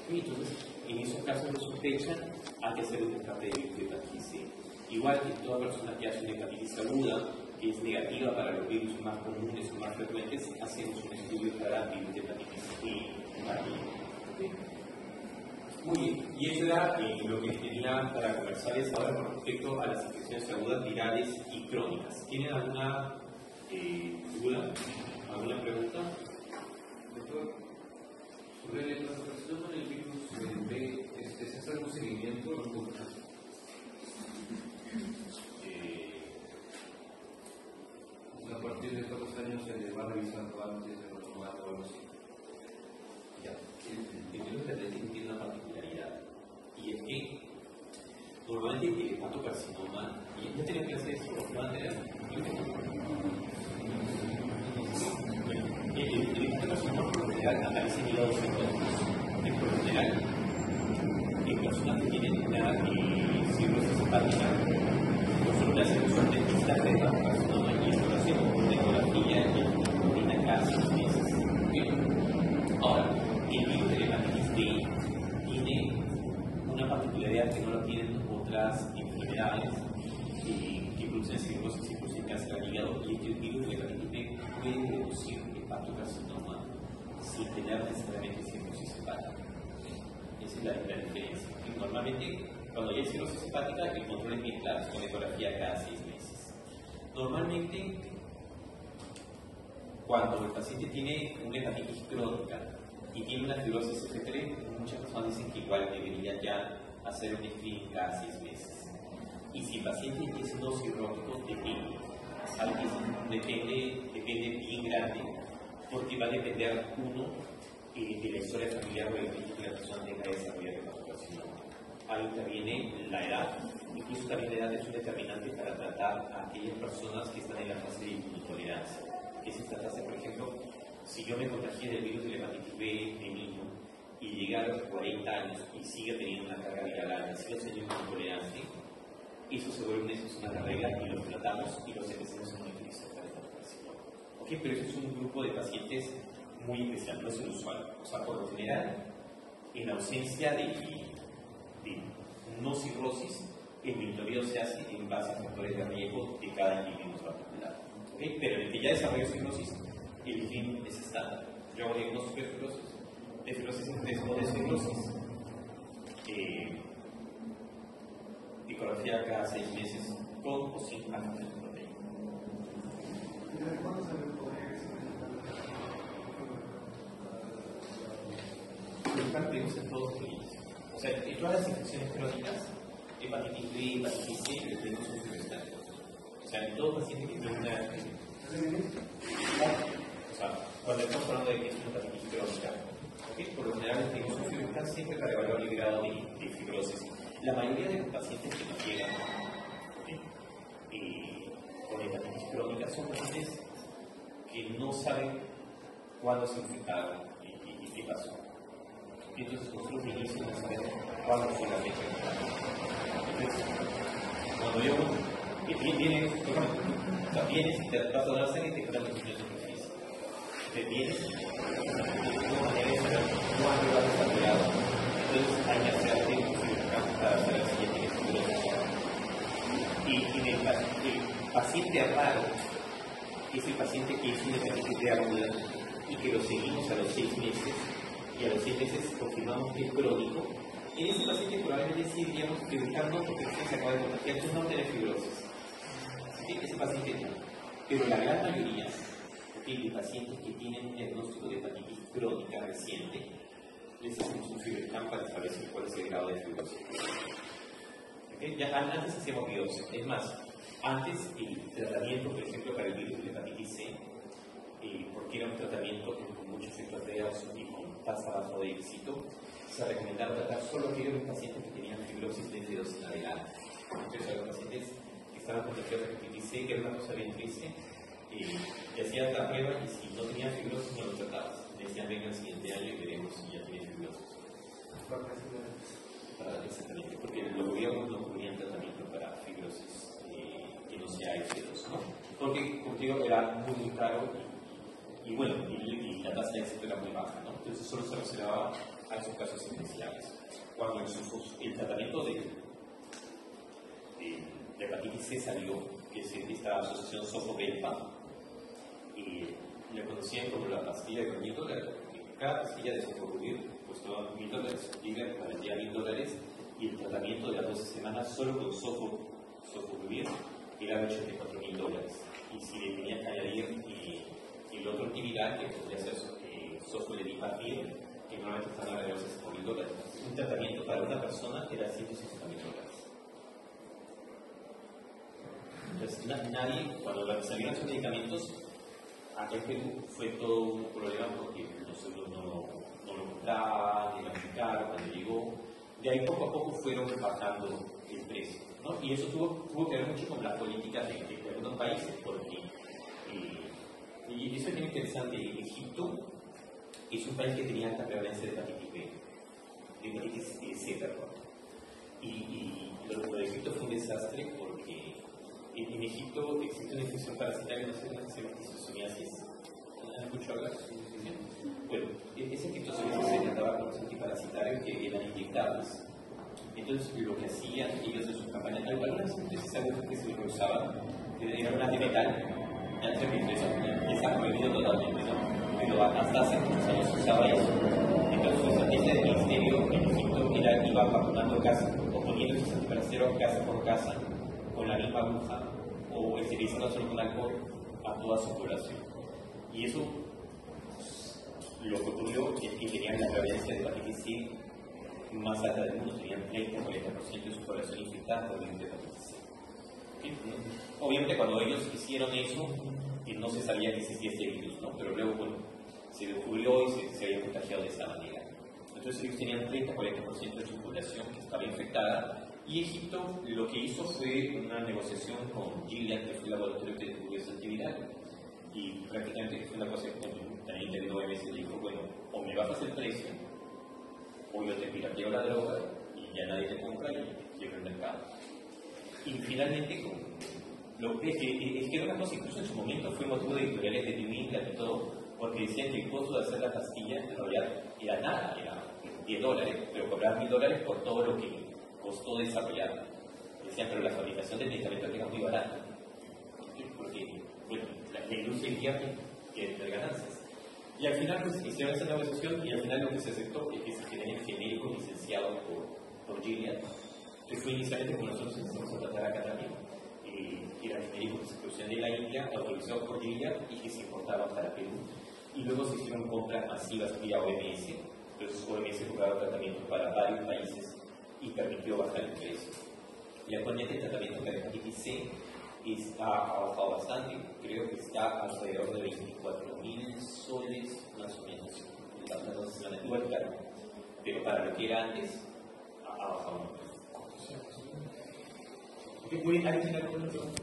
E. Entonces, en esos casos lo sospechan, hay que hacer un descarte de virus de hepatitis E. Igual que toda persona que hace una hepatitis aguda, que es negativa para los virus más comunes o más frecuentes, hacemos un estudio para virus de hepatitis E también. Muy bien, y eso era lo que tenía para conversarles ahora con respecto a las infecciones agudas, virales y crónicas. ¿Tienen alguna duda? ¿Alguna pregunta? Doctor, sobre la infección con el virus B, ¿se hace algún seguimiento o no? A partir de cuántos años se le va revisando antes de retomar o algo así. Ya, el virus de hepatitis tiene una particularidad, y es que normalmente el hepatocarcinoma, y ya tenía que hacer eso, lo van a tener. El hepatocarcinoma por lo general aparece en hígado cetónico. Por lo general, en personas que tienen una cirrosis hepática, los una cirugía dentista de la carcinoma y esto lo hacemos con ecografía y rutina cada 6 meses. Bien. Ahora, el virus de la hepatitis B tiene una particularidad que no lo tienen otras enfermedades que producen cirrosis y producen cáncer al hígado, y es que el virus de la hepatitis B puede reducir hepatocarcinoma sin tener necesariamente cirrosis hepática. Esa es la diferencia. Y normalmente, cuando hay cirrosis hepática, el control es bien claro, es con ecografía cada 6 meses. Normalmente, cuando el paciente tiene una hepatitis crónica y tiene una fibrosis F3, muchas personas dicen que igual debería ya hacer un screening cada 6 meses. Y si el paciente es no cirrótico, depende. Depende bien grande, porque va a depender, uno, de la historia familiar o del riesgo que la persona tenga de desarrollar hepatocarcinoma. Ahí interviene la edad, incluso también la edad es un determinante para tratar a aquellas personas que están en la fase de inmunotolerancia. Que es esta fase, por ejemplo, si yo me contagié del virus de la hepatitis B de niño y llegué a los 40 años y sigue teniendo una carga viral alta, sigo teniendo intolerante, eso se vuelve una regla y lo tratamos y los empezamos a utilizar para hepatocarcinoma. ¿Ok? Pero eso es un grupo de pacientes muy especial, no es el usual. O sea, por lo general, en ausencia de no cirrosis, el monitoreo se hace en base a factores de riesgo de cada individuo particular. ¿Okay? Pero en el que ya desarrolló cirrosis, el screening es estándar. Yo hago diagnóstico de fibrosis en 3 o de cirrosis, ecografía cada 6 meses, con o sin agentes de proteína. ¿Y de cuándo se le podría Tenemos en todos los niños. O sea, en todas las infecciones crónicas, hepatitis B, hepatitis C, tenemos un fibrostático. O sea, en todo paciente que tiene una. O sea, cuando estamos hablando de que es una hepatitis crónica, ¿okay? Por lo general tenemos un fibrostático siempre para evaluar el grado de fibrosis. La mayoría de los pacientes que nos llegan con hepatitis crónica son pacientes que no saben cuándo se infectaron y qué pasó. Entonces nosotros iniciamos a saber cuándo fue la fecha. Entonces, cuando yo vienes y te vas a dar sangre y te quedan los niños de superficie. Te vienes y de alguna manera es saber cuándo vas a desarrollar. Entonces hay que hacerte un fibrocampo para hacer la siguiente fibrosis. Y el paciente raro es el paciente que es una hepatitis B aguda y que lo seguimos a los 6 meses. Y a los 6 meses confirmamos que es crónico. En ese paciente probablemente sí diríamos que buscando porque se acaba de contagiar, entonces no tiene fibrosis. ¿Sí? Ese paciente no. Pero la gran mayoría de pacientes que tienen un diagnóstico de hepatitis crónica reciente, les hacemos un fibrocam para establecer cuál es el grado de fibrosis. ¿Okay? Ya antes hacíamos biopsia. Es más, antes el tratamiento, por ejemplo, para el virus de hepatitis C, porque era un tratamiento con muchos efectos adversos y con tasa baja de éxito, se recomendaba tratar solo aquellos pacientes que tenían fibrosis desde 2 en adelante. Entonces, a los pacientes que estaban contagiados de hepatitis C, que era una cosa bien triste, le hacían la prueba y si no tenían fibrosis no lo tratabas. Le decían, venga el siguiente año y veremos si ya tiene fibrosis. Exactamente, porque los gobiernos no cubrían tratamiento para fibrosis que no sea exitoso, ¿no? Porque, como digo, era muy caro y bueno, y la tasa de éxito era muy baja, ¿no? Entonces solo se reservaba a esos casos especiales. Cuando el tratamiento de hepatitis C salió, que es esta asociación Sofo-Belpa, y le conocían como la pastilla de $1.000. Cada pastilla de Sofovir costaba $1.000, llega a vendía $1.000, y el tratamiento de las 12 semanas solo con Sofovir era de $84.000. Y si le tenían que añadir el otro antiviral, que podría ser Sofosbuvir, que normalmente están alrededor de $60.000. Un tratamiento para una persona era $160.000. Entonces, nadie, cuando salieron esos medicamentos, acá en Perú fue todo un problema porque nosotros no lo compraban, era muy caro cuando llegó. De ahí poco a poco fueron bajando el precio, ¿no? Y eso tuvo que ver mucho con las políticas de algunos países, porque, y eso es bien interesante, Egipto es un país que tenía alta prevalencia de hepatitis B, de hepatitis C, perdón. Y lo de Egipto fue un desastre porque en Egipto existe una infección parasitaria, no sé, se llama esquistosomiasis. ¿Han escuchado hablar de esa infección? Bueno, esa esquistosomiasis se trataba con los antiparasitarios que eran inyectables. Entonces, lo que hacían ellos en sus campañas, algunas de esas agujas que se usaban eran unas de metal, antes de que eso está prohibido totalmente, ¿no? Pero hasta hace muchos años se usaba eso. Entonces, ese ministerio en Egipto iba vacunando casa, o poniendo esos antiparasitarios casa por casa, con la misma aguja, o esterilizando solo con alcohol a toda su población. Y eso, lo que ocurrió es que tenían la prevalencia de hepatitis C más alta del mundo, tenían 30-40% de su población infectada por el virus de hepatitis C. ¿Okay? Obviamente cuando ellos hicieron eso, no se sabía que existía este virus, ¿no? Pero luego, bueno, se descubrió y se había contagiado de esa manera. Entonces ellos tenían 30-40% de su población que estaba infectada, y Egipto lo que hizo fue una negociación con Gilead, que fue el laboratorio que tuvo esa actividad, y prácticamente fue una cosa que también de 9 meses le dijo, bueno, o me bajas el precio, o yo te pirateo la droga y ya nadie te compra y quiebra el mercado. Y finalmente, es que era una cosa, incluso en su momento fue motivo de editoriales de New England y todo, porque decían que el costo de hacer la pastilla en realidad era nada, era $10, pero cobrar $1000 por todo lo que costó desarrollarla. Decían, pero la fabricación del medicamento era muy barata, porque bueno, la industria invierte que tener ganancias. Y al final pues, hicieron esa negociación y al final lo que se aceptó es que se genere el genérico licenciado por Gilead, que fue inicialmente como nosotros empezamos a tratar acá también. Que era el genérico que se producía de la India, autorizado por Gilead y que se importaba para Perú. Y luego se hicieron compras masivas vía OMS, entonces OMS cobraba tratamientos para varios países y permitió bajar el precio. Y actualmente el tratamiento de la hepatitis C ha bajado bastante, creo que está alrededor de 24.000 soles más o menos. Igual claro, pero para lo que era antes, ha bajado mucho. ¿Alguien tiene alguna pregunta?